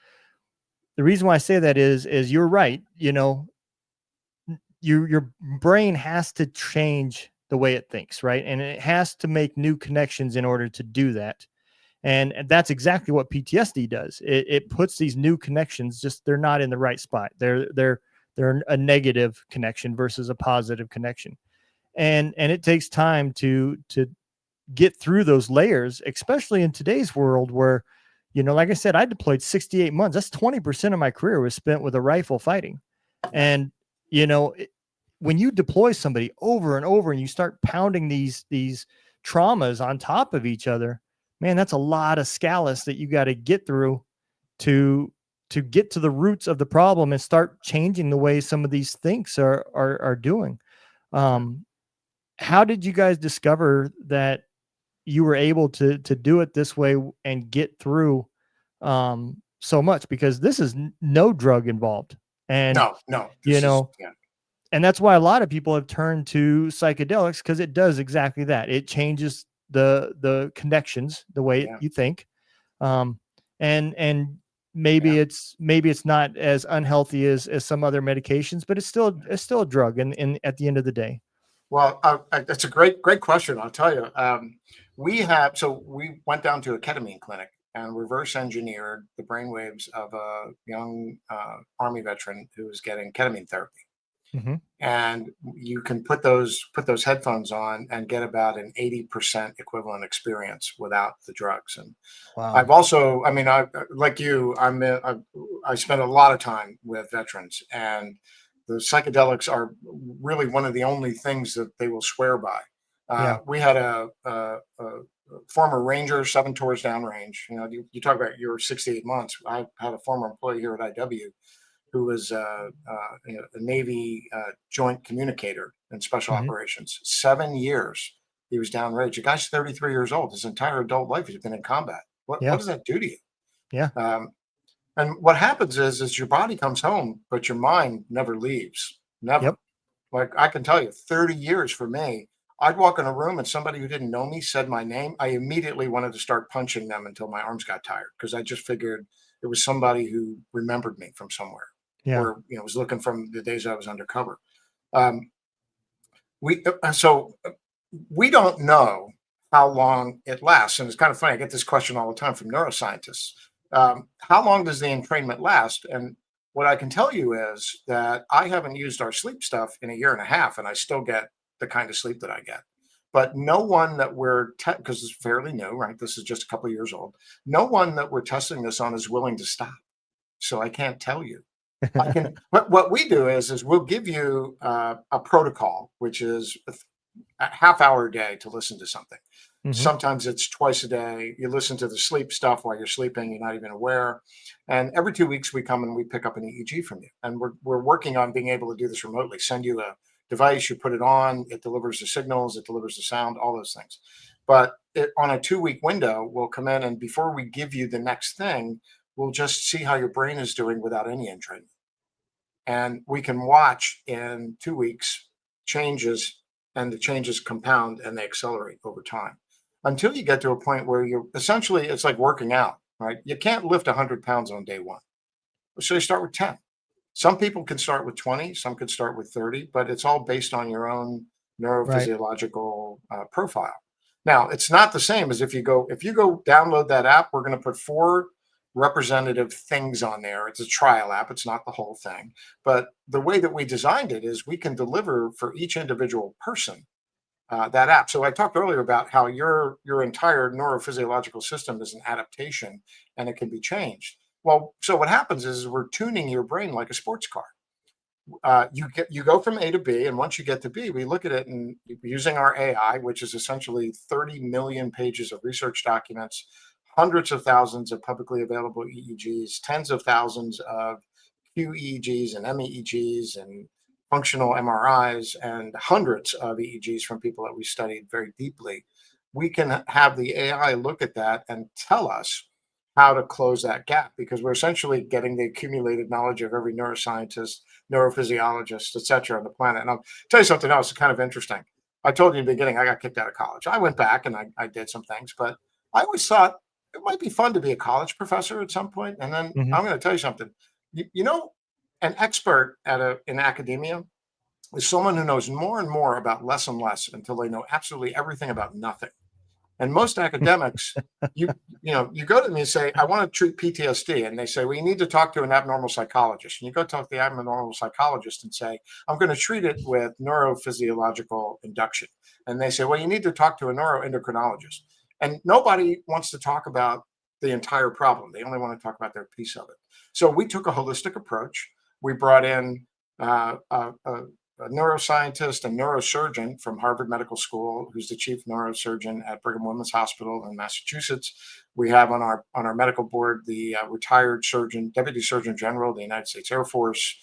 the reason why I say that is you're right. Your brain has to change the way it thinks, right? And it has to make new connections in order to do that. And that's exactly what PTSD does. It puts these new connections, just they're not in the right spot. They're a negative connection versus a positive connection. And it takes time to get through those layers, especially in today's world where, like I said, I deployed 68 months. That's 20% of my career was spent with a rifle fighting. And, when you deploy somebody over and over and you start pounding these traumas on top of each other, man, that's a lot of scalus that you got to get through to get to the roots of the problem and start changing the way some of these things are doing. How did you guys discover that you were able to do it this way and get through so much? Because this is no drug involved. And No. Yeah. and that's why a lot of people have turned to psychedelics, because it does exactly that. It changes the connections, the way Yeah. you think. And maybe it's not as unhealthy as some other medications, but it's still a drug in at the end of the day. Well, that's a great question. I'll tell you. We went down to a ketamine clinic and reverse engineered the brainwaves of a young Army veteran who was getting ketamine therapy. Mm-hmm. And you can put those headphones on and get about an 80% equivalent experience without the drugs. And Wow. I've also, I like you, I spend a lot of time with veterans, and the psychedelics are really one of the only things that they will swear by. Yeah. We had a former Ranger, 7 tours downrange. You talk about your 68 months. I had a former employee here at IW who was a Navy joint communicator in special Mm-hmm. operations. 7 years he was downrange. The guy's 33 years old. His entire adult life he's been in combat. What Yeah. does that do to you? Yeah. And what happens is your body comes home, but your mind never leaves. Never. Yep. Like I can tell you, 30 years for me, I'd walk in a room and somebody who didn't know me said my name. I immediately wanted to start punching them until my arms got tired, because I just figured it was somebody who remembered me from somewhere, Yeah. or was looking from the days I was undercover. Um, we don't know how long it lasts, and it's kind of funny. I get this question all the time from neuroscientists. How long does the entrainment last? And what I can tell you is that I haven't used our sleep stuff in a year and a half, and I still get the kind of sleep that I get. But no one that because it's fairly new, right? This is just a couple of years old. No one that we're testing this on is willing to stop. So I can't tell you. I can. What we do is we'll give you a protocol, which is a half hour a day to listen to something. Mm-hmm. Sometimes it's twice a day. You listen to the sleep stuff while you're sleeping. You're not even aware. And every 2 weeks we come and we pick up an EEG from you. And we're working on being able to do this remotely. Send you a device, you put it on, it delivers the signals, it delivers the sound, all those things. But on a 2-week window, we'll come in, and before we give you the next thing, we'll just see how your brain is doing without any entrainment. And we can watch in 2 weeks changes, and the changes compound and they accelerate over time until you get to a point where you're essentially, it's like working out, right? You can't lift 100 pounds on day one. So you start with 10. Some people can start with 20, some could start with 30, but it's all based on your own neurophysiological profile. Now, it's not the same as if you go download that app. We're going to put 4 representative things on there. It's a trial app. It's not the whole thing. But the way that we designed it is we can deliver for each individual person that app. So I talked earlier about how your entire neurophysiological system is an adaptation and it can be changed. Well, so what happens is we're tuning your brain like a sports car. You go from A to B, and once you get to B, we look at it and using our AI, which is essentially 30 million pages of research documents, hundreds of thousands of publicly available EEGs, tens of thousands of QEEGs and MEEGs and functional MRIs, and hundreds of EEGs from people that we studied very deeply. We can have the AI look at that and tell us how to close that gap, because we're essentially getting the accumulated knowledge of every neuroscientist, neurophysiologist, et cetera, on the planet. And I'll tell you something else kind of interesting. I told you in the beginning, I got kicked out of college. I went back and I did some things, but I always thought it might be fun to be a college professor at some point. And then Hmm. I'm going to tell you something. You know, an expert in academia is someone who knows more and more about less and less until they know absolutely everything about nothing. And most academics, you go to them and say, I want to treat PTSD. And they say, well, you need to talk to an abnormal psychologist. And you go talk to the abnormal psychologist and say, I'm going to treat it with neurophysiological induction. And they say, well, you need to talk to a neuroendocrinologist. And nobody wants to talk about the entire problem. They only want to talk about their piece of it. So we took a holistic approach. We brought in a neuroscientist and neurosurgeon from Harvard Medical School, who's the chief neurosurgeon at Brigham Women's Hospital in Massachusetts. We have on our medical board the retired surgeon, deputy surgeon general of the United States Air Force.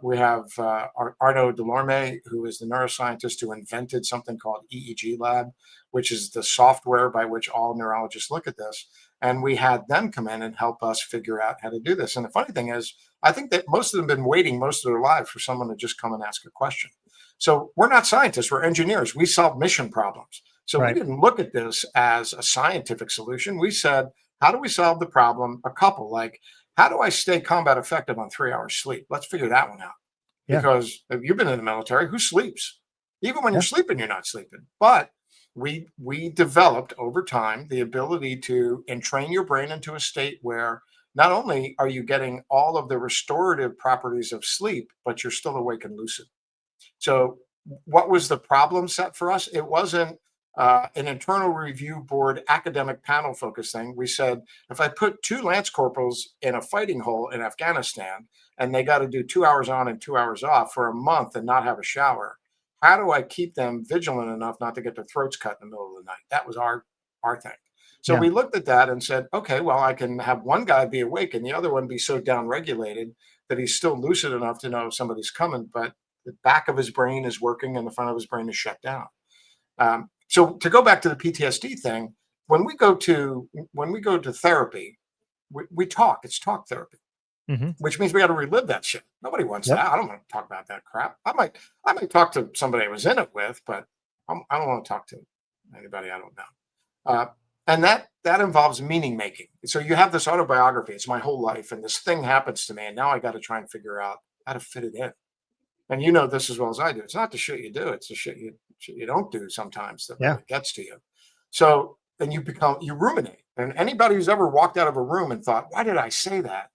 We have Arnaud Delorme, who is the neuroscientist who invented something called EEG Lab, which is the software by which all neurologists look at this. And we had them come in and help us figure out how to do this. And the funny thing is, I think that most of them have been waiting most of their lives for someone to just come and ask a question. So we're not scientists, we're engineers. We solve mission problems. So we Right. didn't look at this as a scientific solution. We said, how do we solve the problem? A couple, like, how do I stay combat effective on 3 hours sleep? Let's figure that one out. Yeah. Because if you've been in the military, who sleeps? Even when Yeah. you're sleeping, you're not sleeping. But we developed over time the ability to entrain your brain into a state where not only are you getting all of the restorative properties of sleep, but you're still awake and lucid. So, what was the problem set for us? It wasn't an internal review board academic panel focus thing. We said, if I put two Lance Corporals in a fighting hole in Afghanistan and they got to do 2 hours on and 2 hours off for a month and not have a shower, how do I keep them vigilant enough not to get their throats cut in the middle of the night? That was our thing. So Yeah. we looked at that and said, okay, well, I can have one guy be awake and the other one be so down regulated that he's still lucid enough to know if somebody's coming, but the back of his brain is working and the front of his brain is shut down. So to go back to the PTSD thing, when we go to therapy, we talk. It's talk therapy, Hmm. which means we got to relive that shit. Nobody wants Yep. that. I don't want to talk about that crap. I might talk to somebody I was in it with, but I don't want to talk to anybody I don't know. And that involves meaning making. So you have this autobiography. It's my whole life, and this thing happens to me, and now I got to try and figure out how to fit it in. And you know this as well as I do. It's not the shit you do; it's the shit you don't do sometimes that Yeah. really gets to you. So, and you ruminate. And anybody who's ever walked out of a room and thought, "Why did I say that?"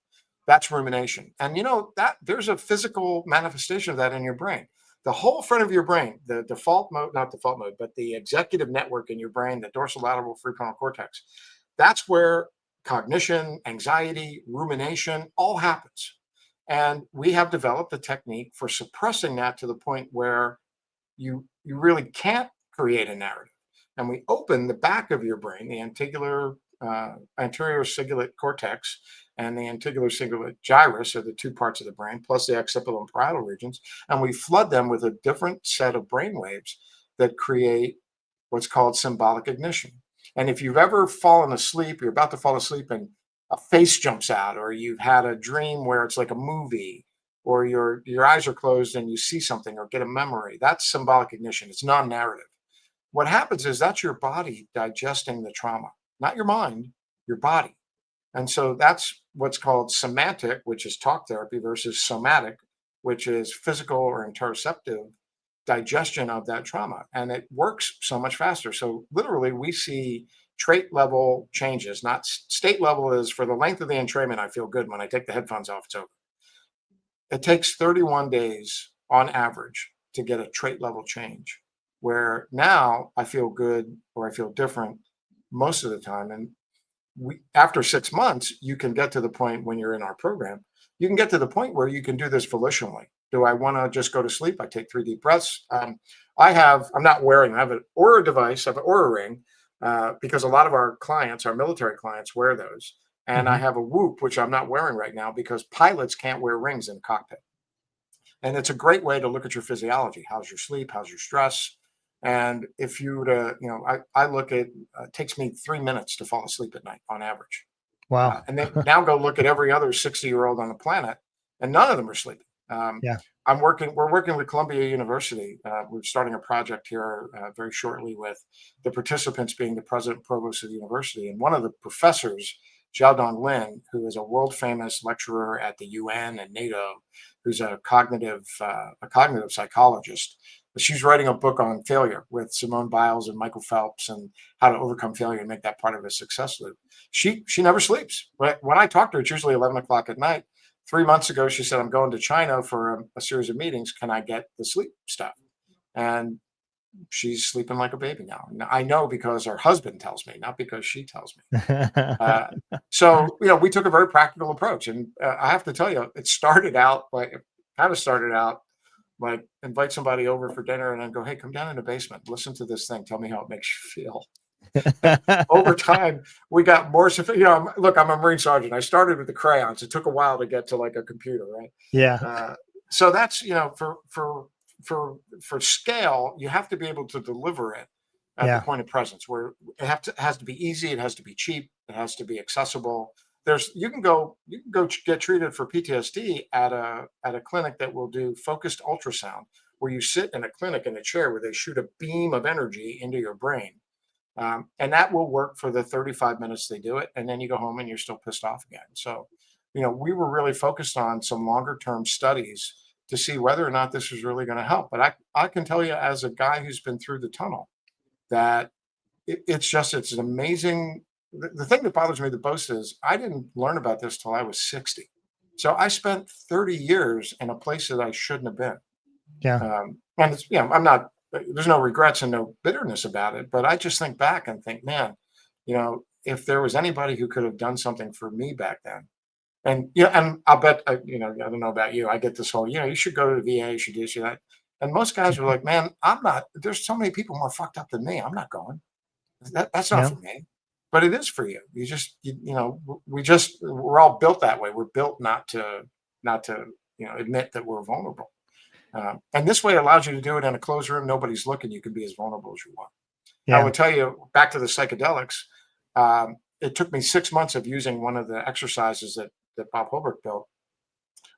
That's rumination. And you know that there's a physical manifestation of that in your brain. The whole front of your brain, the default mode, not default mode, but the executive network in your brain, the dorsolateral prefrontal cortex, that's where cognition, anxiety, rumination all happens. And we have developed a technique for suppressing that to the point where you really can't create a narrative. And we open the back of your brain, the anterior cingulate cortex and the anterior cingulate gyrus are the two parts of the brain, plus the occipital and parietal regions, and we flood them with a different set of brain waves that create what's called symbolic ignition. And if you've ever fallen asleep, you're about to fall asleep and a face jumps out, or you've had a dream where it's like a movie, or your eyes are closed and you see something or get a memory, that's symbolic ignition. It's non-narrative. What happens is that's your body digesting the trauma, not your mind, your body. And so that's what's called semantic, which is talk therapy, versus somatic, which is physical or interoceptive digestion of that trauma. And it works so much faster. So literally, we see trait level changes, not state level is for the length of the entrainment. I feel good when I take the headphones off, it's over. It takes 31 days on average to get a trait level change, where now I feel good or I feel different most of the time. And after 6 months, you can get to the point when you're in our program, you can get to the point where you can do this volitionally. Do I want to just go to sleep? I take 3 deep breaths. I'm not wearing, I have an Aura device, I have an Aura ring, because a lot of our clients, our military clients, wear those. And I Hmm. have a Whoop, which I'm not wearing right now because pilots can't wear rings in the cockpit. And it's a great way to look at your physiology. How's your sleep? How's your stress? And if you were to, I look at, it takes me 3 minutes to fall asleep at night on average. Wow. And then now go look at every other 60-year-old on the planet, and none of them are sleeping. Yeah. We're working with Columbia University. We're starting a project here very shortly with the participants being the president and provost of the university. And one of the professors, Xiaodong Lin, who is a world famous lecturer at the UN and NATO, who's a cognitive psychologist. She's writing a book on failure with Simone Biles and Michael Phelps and how to overcome failure and make that part of a success loop. She never sleeps. When I talk to her, it's usually 11 o'clock at night. 3 months ago, she said, I'm going to China for a series of meetings. Can I get the sleep stuff? And she's sleeping like a baby now. Now, I know because her husband tells me, not because she tells me. So, we took a very practical approach. And I have to tell you, it kind of started out like invite somebody over for dinner and then go, hey, come down in the basement, listen to this thing, tell me how it makes you feel. Over time, we got more. Look, I'm a Marine sergeant. I started with the crayons. It took a while to get to like a computer, right? Yeah. So that's for scale, you have to be able to deliver it at the point of presence, where it has to be easy, it has to be cheap, it has to be accessible. You can go get treated for PTSD at a clinic that will do focused ultrasound, where you sit in a clinic in a chair where they shoot a beam of energy into your brain. And that will work for the 35 minutes they do it. And then you go home and you're still pissed off again. So, we were really focused on some longer term studies to see whether or not this was really going to help. But I can tell you, as a guy who's been through the tunnel, that it's an amazing. The thing that bothers me the most is I didn't learn about this till I was 60. So I spent 30 years in a place that I shouldn't have been. Yeah. And it's, there's no regrets and no bitterness about it, but I just think back and think, man, if there was anybody who could have done something for me back then, and I'll bet, I don't know about you, I get this whole, you should go to the VA, you should do this, that. And most guys are like, man, I'm not, there's so many people more fucked up than me. I'm not going. That's not for me, but it is for you. You just, we're all built that way. We're built not to, admit that we're vulnerable. And this way allows you to do it in a closed room. Nobody's looking. You can be as vulnerable as you want. Yeah. I would tell you, back to the psychedelics, it took me 6 months of using one of the exercises that Bob Holbrook built.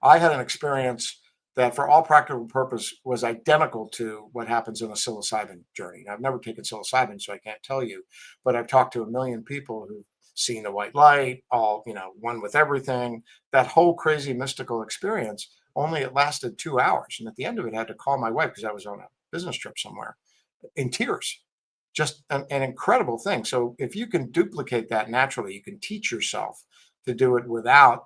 I had an experience that for all practical purpose was identical to what happens in a psilocybin journey. Now, I've never taken psilocybin, so I can't tell you, but I've talked to a million people who've seen the white light, all, one with everything, that whole crazy mystical experience. Only it lasted 2 hours. And at the end of it, I had to call my wife because I was on a business trip somewhere in tears. Just an incredible thing. So if you can duplicate that naturally, you can teach yourself to do it without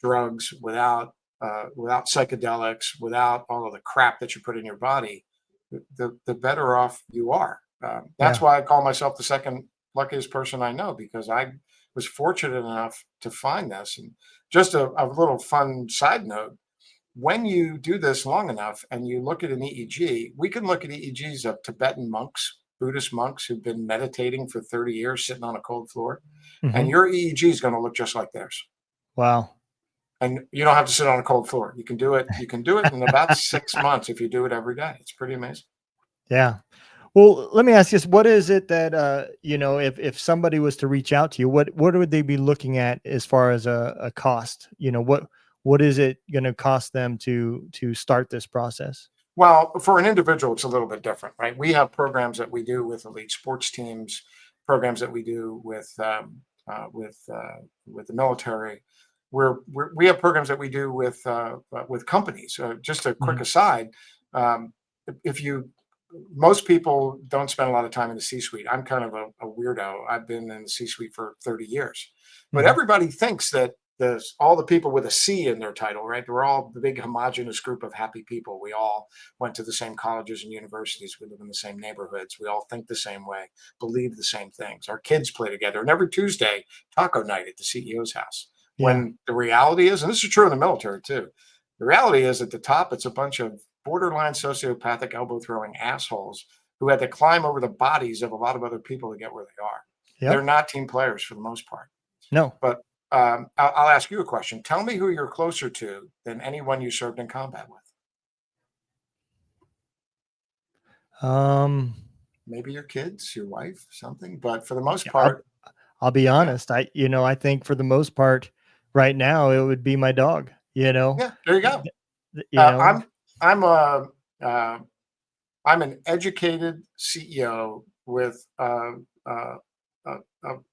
drugs, without psychedelics, without all of the crap that you put in your body, the better off you are. That's why I call myself the second luckiest person I know, because I was fortunate enough to find this. And just a little fun side note, when you do this long enough and you look at an EEG, we can look at EEGs of Tibetan monks, Buddhist monks who've been meditating for 30 years sitting on a cold floor, and your EEG is going to look just like theirs. Wow. And you don't have to sit on a cold floor. You can do it in about 6 months if you do it every day. It's pretty amazing. Yeah. Well, let me ask you this. What is it that, if somebody was to reach out to you, what would they be looking at as far as a cost? What is it going to cost them to start this process? Well, for an individual, it's a little bit different, right? We have programs that we do with elite sports teams, programs that we do with the military. We have programs that we do with companies. Just a quick aside, most people don't spend a lot of time in the C-suite. I'm kind of a weirdo. I've been in the C-suite for 30 years, but everybody thinks that all the people with a C in their title, right? We're all the big homogenous group of happy people. We all went to the same colleges and universities. We live in the same neighborhoods. We all think the same way, believe the same things. Our kids play together. And every Tuesday, taco night at the CEO's house. Yeah. When the reality is, and this is true in the military too, the reality is at the top, it's a bunch of borderline sociopathic elbow-throwing assholes who had to climb over the bodies of a lot of other people to get where they are. Yep. They're not team players for the most part. No. But I'll ask you a question. Tell me who you're closer to than anyone you served in combat with. Maybe your kids, your wife, something. But for the most part, I'll be honest. I think for the most part right now, it would be my dog, Yeah, there you go. you know, I'm a uh, I'm an educated CEO with a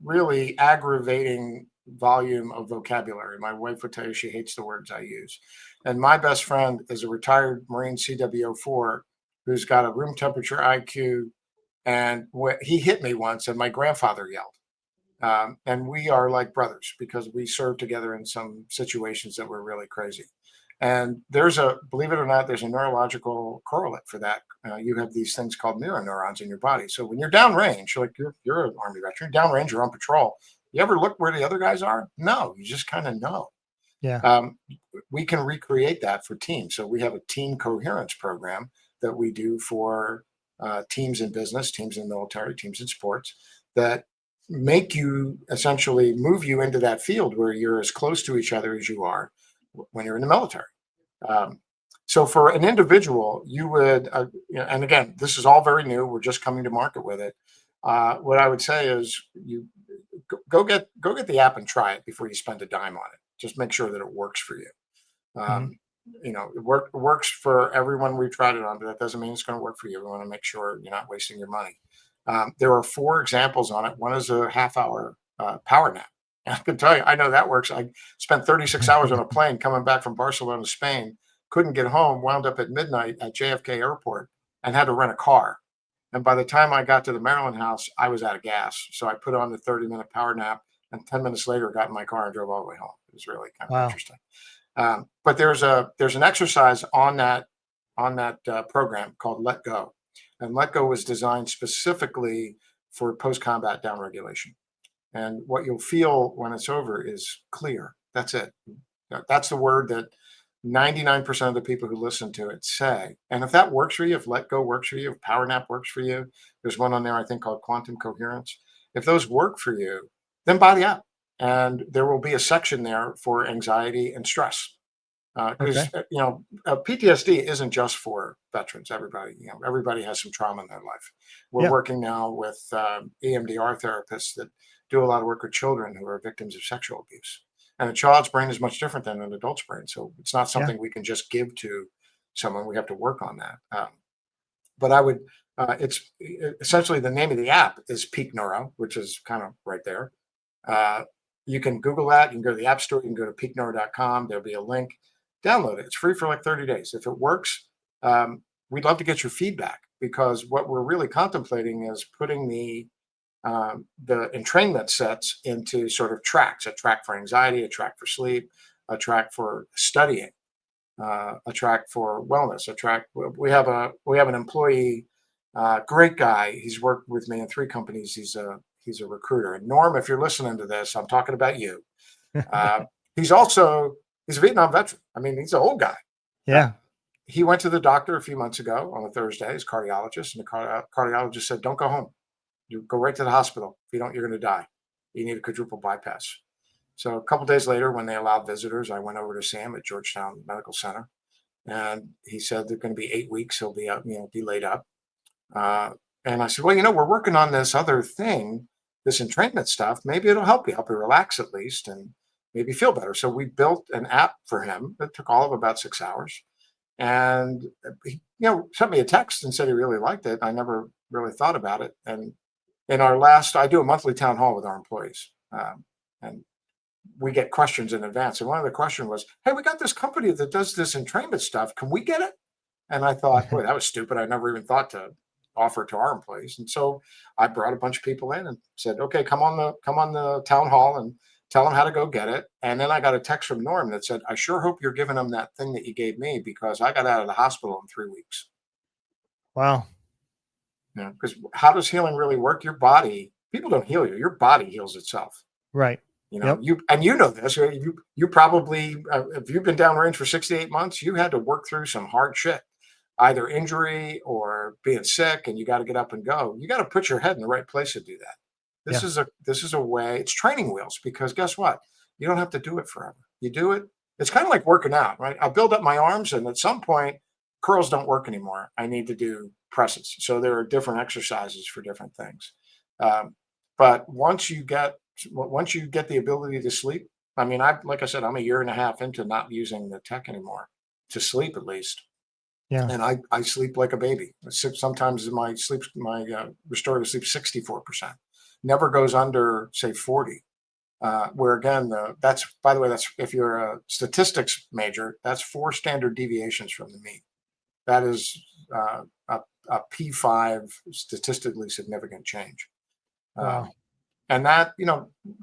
really aggravating volume of vocabulary. My wife would tell you she hates the words I use. And my best friend is a retired Marine CWO4 who's got a room temperature IQ. And he hit me once, and my grandfather yelled. And we are like brothers because we served together in some situations that were really crazy. And believe it or not, there's a neurological correlate for that. You have these things called mirror neurons in your body. So when you're downrange, like you're an Army veteran, downrange, you're on patrol. You ever look where the other guys are? No, you just kind of know. yeah. Um, we can recreate that for teams. So we have a team coherence program that we do for teams in business, teams in military, teams in sports that make you essentially move you into that field where you're as close to each other as you are when you're in the military. Um, so for an individual, you would, and again, this is all very new. We're just coming to market with it. What I would say is you go get the app and try it before you spend a dime on it. Just make sure that it works for you. Mhm. It works for everyone we tried it on, but that doesn't mean it's going to work for you. We want to make sure you're not wasting your money. There are 4 examples on it. One is a half-hour power nap. And I can tell you, I know that works. I spent 36 hours on a plane coming back from Barcelona, Spain, couldn't get home, wound up at midnight at JFK Airport, and had to rent a car. And by the time I got to the Maryland house, I was out of gas. So I put on the 30-minute power nap, and 10 minutes later, got in my car and drove all the way home. It was really kind of Wow. interesting. But there's an exercise on that program called Let Go, and Let Go was designed specifically for post-combat downregulation. And what you'll feel when it's over is clear. That's it. That's the word that 99% of the people who listen to it say. And if that works for you, if Let Go works for you, if Power Nap works for you, there's one on there I think called Quantum Coherence. If those work for you, then buy the app. And there will be a section there for anxiety and stress. Because Okay. PTSD isn't just for veterans. Everybody has some trauma in their life. We're Yeah. working now with EMDR therapists that do a lot of work with children who are victims of sexual abuse. And a child's brain is much different than an adult's brain, so it's not Yeah. something we can just give to someone. We have to work on that. But I would, essentially the name of the app is Peak Neuro, which is kind of right there. Uh, you can Google that. You can go to the App Store. You can go to peakneuro.com. There'll be a link. Download it. It's free for like 30 days. If it works, we'd love to get your feedback because what we're really contemplating is putting the entrainment sets into sort of tracks: a track for anxiety, a track for sleep, a track for studying, a track for wellness, a track. We have an employee, great guy. He's worked with me in 3 companies. He's a recruiter. And Norm, if you're listening to this, I'm talking about you. Uh, he's a Vietnam veteran. I mean, he's an old guy. Uh, Yeah. he went to the doctor a few months ago on a Thursday, his cardiologist, and the cardiologist said, "Don't go home. You go right to the hospital. If you don't, you're going to die. You need a quadruple bypass." So a couple days later, when they allowed visitors, I went over to Sam at Georgetown Medical Center, and he said they're going to be 8 weeks. He'll be up, be laid up. Uh, and I said, well, we're working on this other thing, this entrainment stuff. Maybe it'll help you relax at least, and maybe feel better. So we built an app for him that took all of about 6 hours. And he, sent me a text and said he really liked it. I never really thought about it. And I do a monthly town hall with our employees. And we get questions in advance. And one of the questions was, hey, we got this company that does this entrainment stuff. Can we get it? And I thought, boy, that was stupid. I never even thought to offer it to our employees. And so I brought a bunch of people in and said, okay, come on the town hall and tell them how to go get it. And then I got a text from Norm that said, I sure hope you're giving them that thing that you gave me because I got out of the hospital in 3 weeks. Wow. Because how does healing really work? Your body, people don't heal you. Your body heals itself. Right. Yep. You know this. You probably, if you've been downrange for 6 to 8 months, you had to work through some hard shit, either injury or being sick, and you got to get up and go. You got to put your head in the right place to do that. This is a way. It's training wheels because guess what? You don't have to do it forever. You do it. It's kind of like working out, right? I build up my arms, and at some point, curls don't work anymore. I need to do presses. So there are different exercises for different things. But once you get once you get the ability to sleep, I mean, like I said, I'm a year and a half into not using the tech anymore, to sleep at least. Yeah. And I sleep like a baby. Sometimes my restorative sleep 64%, never goes under, say, 40. Where again, that's, by the way, that's, if you're a statistics major, that's 4 standard deviations from the mean. That is a P5 statistically significant change. Wow. And that,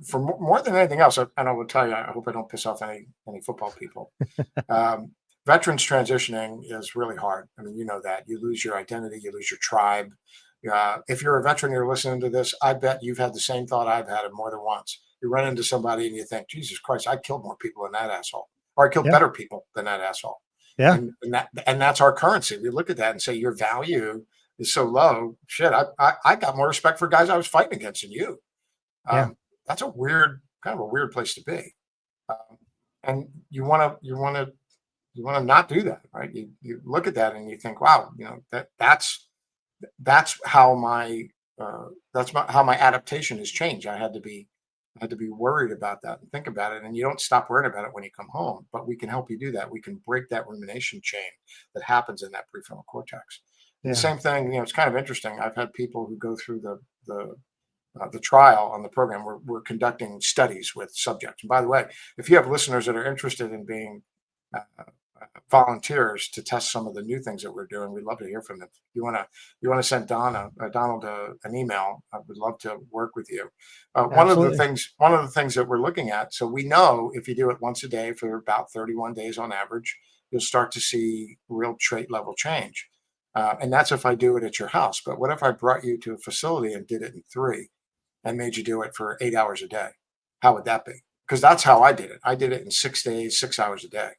for more than anything else, and I will tell you, I hope I don't piss off any football people. Veterans transitioning is really hard. I mean, you know that. You lose your identity, you lose your tribe. If you're a veteran, you're listening to this, I bet you've had the same thought I've had more than once. You run into somebody and you think, Jesus Christ, I killed more people than that asshole, or I killed Yeah. better people than that asshole. Yeah. And that's our currency. We look at that and say, your value is so low. Shit, I got more respect for guys I was fighting against than you. Yeah. That's kind of a weird place to be. And you want to not do that, right? You look at that and you think, wow, that's how how my adaptation has changed. I had to be worried about that and think about it. And you don't stop worrying about it when you come home, but we can help you do that. We can break that rumination chain that happens in that prefrontal cortex. And the Yeah. same thing, it's kind of interesting. I've had people who go through the trial on the program. We're conducting studies with subjects. And by the way, if you have listeners that are interested in being volunteers to test some of the new things that we're doing, we'd love to hear from them. If you want to send Donald an email, I would love to work with you. One of the things that we're looking at, so we know if you do it once a day for about 31 days on average, you'll start to see real trait level change. And that's if I do it at your house. But what if I brought you to a facility and did it in 3 and made you do it for 8 hours a day? How would that be? Because that's how I did it. I did it in 6 days, 6 hours a day.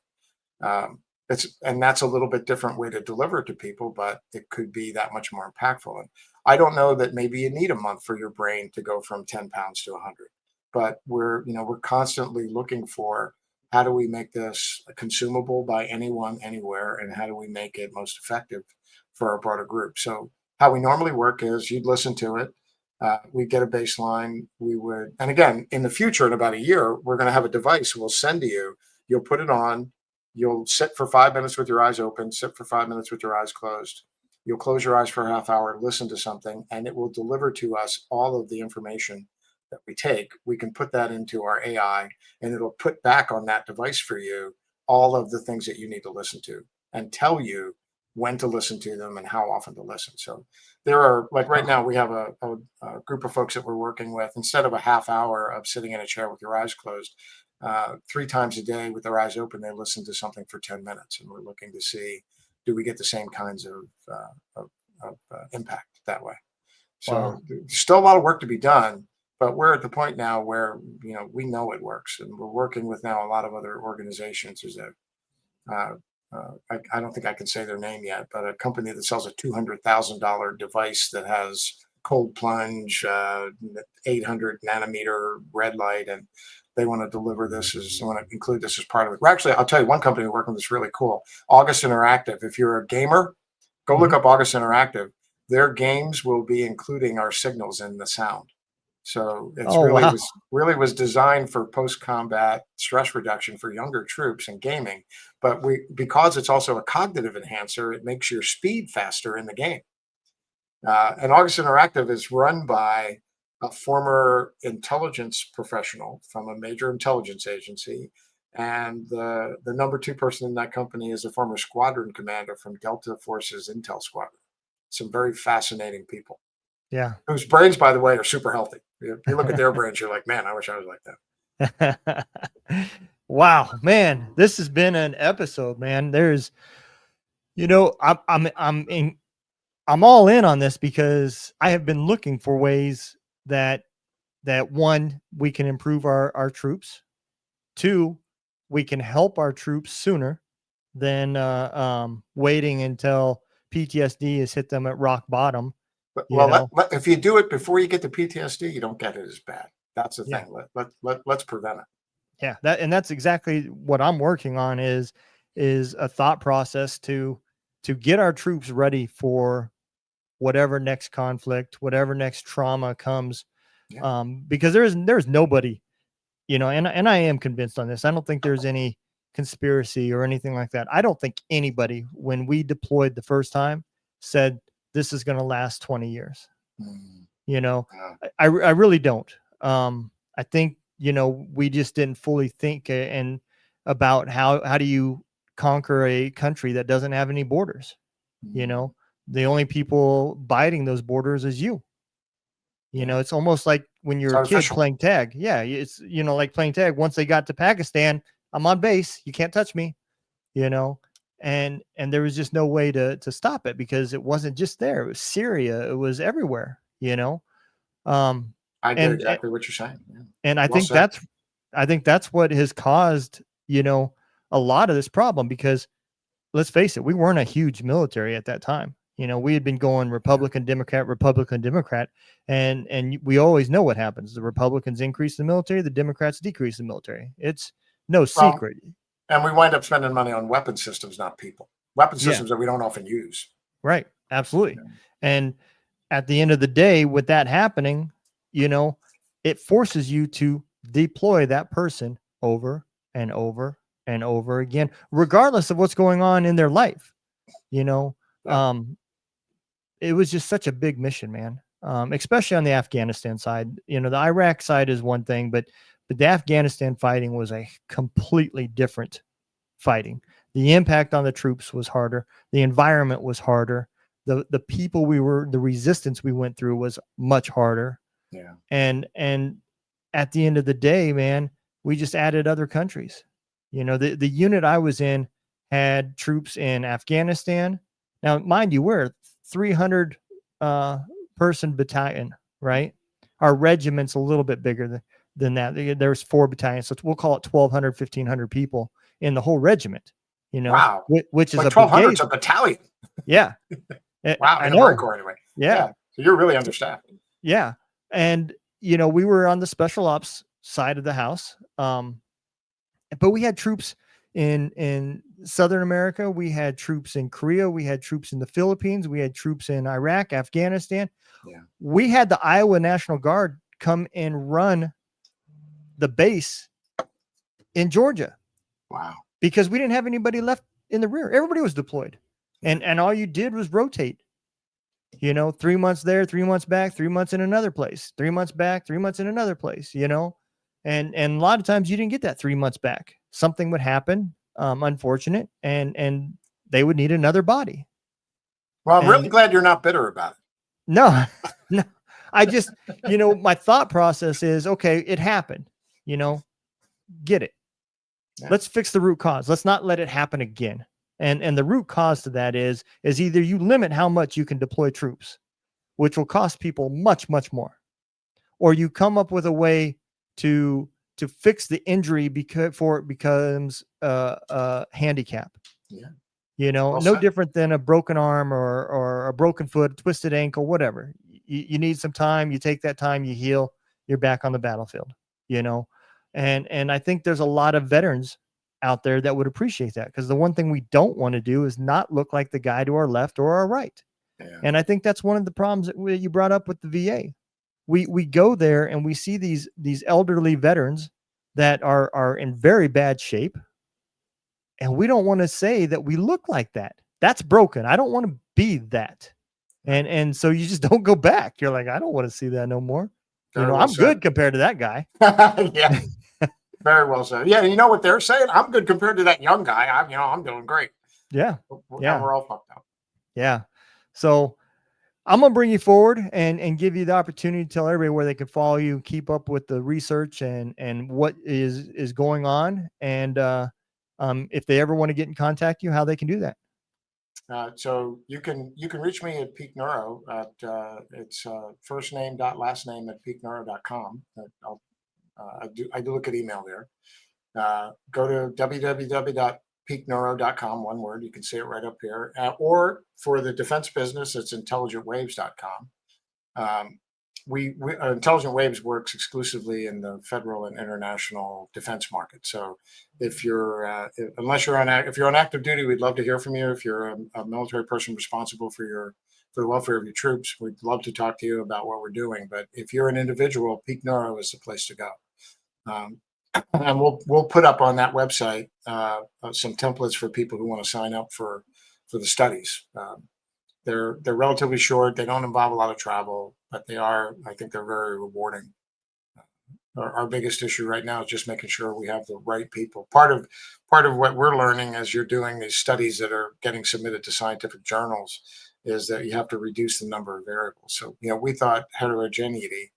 That's a little bit different way to deliver it to people, but it could be that much more impactful. And I don't know that maybe you need a month for your brain to go from 10 pounds to 100, but we're constantly looking for, how do we make this consumable by anyone, anywhere, and how do we make it most effective for a broader group? So how we normally work is, you'd listen to it. We get a baseline. And again, in the future, in about a year, we're going to have a device we'll send to you. You'll put it on. You'll sit for 5 minutes with your eyes open, sit for 5 minutes with your eyes closed. You'll close your eyes for a half hour, listen to something, and it will deliver to us all of the information that we take. We can put that into our AI, and it'll put back on that device for you all of the things that you need to listen to, and tell you when to listen to them and how often to listen. So there are, like right now, we have a group of folks that we're working with. Instead of a half hour of sitting in a chair with your eyes closed, 3 times a day with their eyes open, they listen to something for 10 minutes. And we're looking to see, do we get the same kinds of impact that way? So Wow. there's still a lot of work to be done, but we're at the point now where, we know it works, and we're working with now a lot of other organizations. There's I don't think I can say their name yet, but a company that sells a $200,000 device that has cold plunge, 800 nanometer red light, and they want to include this as part of it. We're actually, I'll tell you, one company we're working with is really cool. August Interactive. If you're a gamer, go look up August Interactive. Their games will be including our signals in the sound. So it's really was designed for post-combat stress reduction for younger troops and gaming. But because it's also a cognitive enhancer, it makes your speed faster in the game. And August Interactive is run by a former intelligence professional from a major intelligence agency. And the number 2 person in that company is a former squadron commander from Delta Force's Intel Squadron. Some very fascinating people. Yeah. Whose brains, by the way, are super healthy. You look at their brains, you're like, man, I wish I was like that. Wow, man, this has been an episode, man. There's, I'm all in on this because I have been looking for ways that one, we can improve our troops. 2, we can help our troops sooner than waiting until PTSD has hit them at rock bottom. Well, if you do it before you get to PTSD, you don't get it as bad. That's the thing. Let's prevent it. Yeah, that's exactly what I'm working on is a thought process to get our troops ready for whatever next conflict, whatever next trauma comes Yeah. Because there's nobody, and I am convinced on this. I don't think there's any conspiracy or anything like that. I don't think anybody, when we deployed the first time, said this is going to last 20 years. Mm. Yeah. Yeah. I really don't. I think, we just didn't fully think and about how do you conquer a country that doesn't have any borders. Mm. The only people biting those borders is you. Yeah. It's almost like when you're It's a kid artificial. playing tag. Yeah, it's like playing tag. Once they got to Pakistan, I'm on base. You can't touch me. you know and there was just no way to stop it, because it wasn't just there. It was Syria, it was everywhere. um I get and exactly what you're saying. Yeah. and Well said. I think that's what has caused a lot of this problem, because let's face it, we weren't a huge military at that time. We had been going Republican, Democrat, Republican, Democrat, and we always know what happens. The Republicans increase the military, the Democrats decrease the military. It's no Well, secret. and we wind up spending money on weapon systems, not people. Weapon Yeah, systems that we don't often use. right. Absolutely. Yeah. And at the end of the day, with that happening, it forces you to deploy that person over and over and over again, regardless of what's going on in their life. You know, Yeah. it was just such a big mission, man. Especially on the Afghanistan side. The Iraq side is one thing, but the Afghanistan fighting was a completely different fighting. The impact on the troops was harder. The environment was harder. The people the resistance we went through was much harder. Yeah. And at the end of the day, man, we just added other countries. The unit I was in had troops in Afghanistan. Now, mind you, we're 300 person battalion, right? Our regiment's a little bit bigger than that. There's 4 battalions, so we'll call it 1,200, 1,500 people in the whole regiment. Wow. Which is like a 1,200 brigade. a battalion. Yeah. Wow. I In the Marine know. Corps, anyway. Yeah. So you're really understaffed. Yeah. And, we were on the special ops side of the house. But we had troops in Southern America. We had troops in Korea. We had troops in the Philippines. We had troops in Iraq, Afghanistan. Yeah. We had the Iowa National Guard come and run the base in Georgia. Wow. Because we didn't have anybody left in the rear. Everybody was deployed. And all you did was rotate. 3 months there, 3 months back, 3 months in another place, 3 months back, 3 months in another place, and a lot of times you didn't get that 3 months back. Something would happen, unfortunate, and they would need another body. Well, I'm really glad you're not bitter about it. No, no. I just, my thought process is, okay, it happened, get it. Yeah. Let's fix the root cause. Let's not let it happen again. And the root cause to that is either you limit how much you can deploy troops, which will cost people much, much more, or you come up with a way to fix the injury before it becomes a handicap. Yeah. Well, no different than a broken arm or a broken foot, twisted ankle, whatever. You need some time. You take that time, you heal, you're back on the battlefield, and I think there's a lot of veterans out there that would appreciate that, because the one thing we don't want to do is not look like the guy to our left or our right. Yeah. And I think that's one of the problems that you brought up with the VA. We go there and we see these elderly veterans that are in very bad shape, and we don't want to say that we look like that. That's broken. I don't want to be that. And so you just don't go back. You're like, I don't want to see that no more. I'm good compared to that guy. Yeah. Very well said. Yeah, you know what they're saying? I'm good compared to that young guy. I'm doing great. Yeah. Yeah. We're all fucked up. Yeah. So I'm going to bring you forward and give you the opportunity to tell everybody where they can follow you, keep up with the research and what is going on. And if they ever want to get in contact you, how they can do that. So you can reach me at Peak Neuro at it's first name dot last name at peakneuro.com. I do look at email there. Go to www.peakneuro.com, one word. You can see it right up here. Or for the defense business, it's intelligentwaves.com. Intelligent Waves works exclusively in the federal and international defense market. So if you're unless you're on active duty, we'd love to hear from you. If you're a military person responsible for your for the welfare of your troops. We'd love to talk to you about what we're doing. But if you're an individual, Peak Neuro is the place to go. Um, and we'll put up on that website some templates for people who want to sign up for the studies. They're relatively short. They don't involve a lot of travel, but I think they're very rewarding. Our biggest issue right now is just making sure we have the right people. Part of what we're learning as you're doing these studies that are getting submitted to scientific journals is that you have to reduce the number of variables. So, we thought heterogeneity,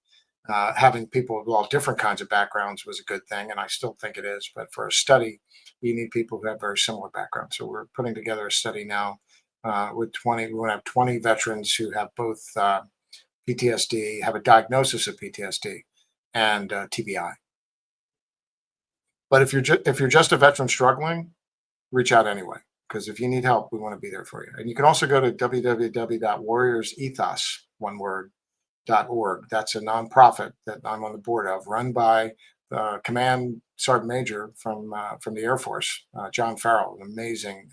having people with all different kinds of backgrounds was a good thing, and I still think it is. But for a study, you need people who have very similar backgrounds. So we're putting together a study now with 20. We want to have 20 veterans who have both PTSD, have a diagnosis of PTSD, and TBI. But if you're just a veteran struggling, reach out anyway, because if you need help, we want to be there for you. And you can also go to www.warriorsethos.org. That's a nonprofit that I'm on the board of, run by Command Sergeant Major from the Air Force, John Farrell, an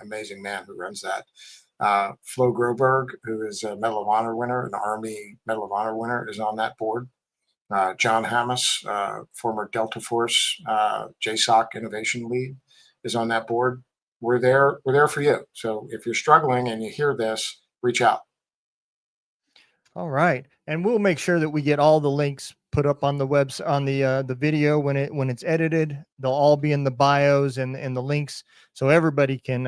amazing man who runs that. Flo Groberg, who is a Medal of Honor winner, an Army Medal of Honor winner, is on that board. John Hammes, former Delta Force JSOC innovation lead, is on that board. We're there for you. So if you're struggling and you hear this, reach out. All right, and we'll make sure that we get all the links put up on the website, on the video when it's edited. They'll all be in the bios and the links, so everybody can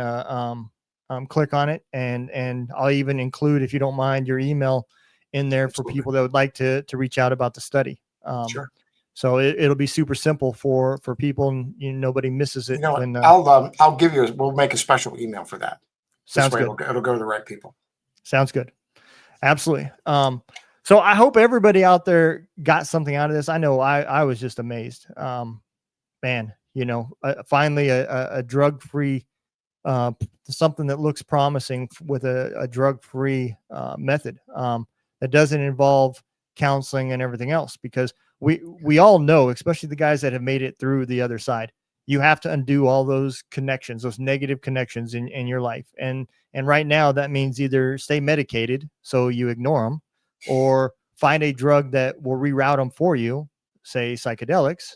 click on it. And I'll even include, if you don't mind, your email in there. Absolutely. For people that would like to reach out about the study. Sure. So it'll be super simple for people, and nobody misses it. I'll give you. We'll make a special email for that. Sounds good. It'll go to the right people. Sounds good. Absolutely. So I hope everybody out there got something out of this. I know I was just amazed. Man, finally a drug-free, something that looks promising with a drug-free method that doesn't involve counseling and everything else, because we all know, especially the guys that have made it through the other side, you have to undo all those connections, those negative connections in your life. And right now that means either stay medicated so you ignore them, or find a drug that will reroute them for you, say psychedelics,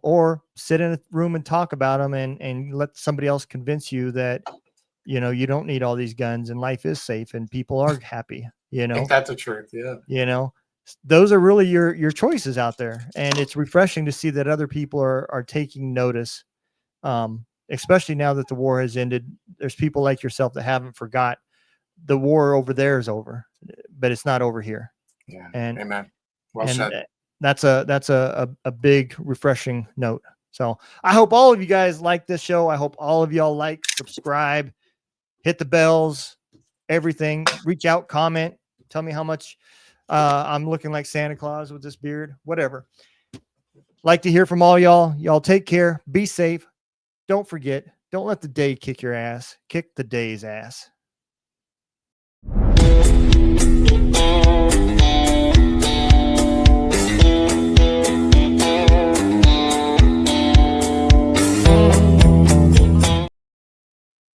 or sit in a room and talk about them and let somebody else convince you that, you don't need all these guns and life is safe and people are happy, Ain't that the truth? Yeah. Those are really your choices out there. And it's refreshing to see that other people are taking notice. Especially now that the war has ended. There's people like yourself that haven't forgot the war over there is over, but it's not over here. Yeah. And amen. Well said. That's a big refreshing note. So I hope all of you guys like this show. I hope all of y'all like, subscribe, hit the bells, everything. Reach out, comment, tell me how much I'm looking like Santa Claus with this beard, whatever. Like to hear from all y'all. Y'all take care. Be safe. Don't forget, don't let the day kick your ass. Kick the day's ass.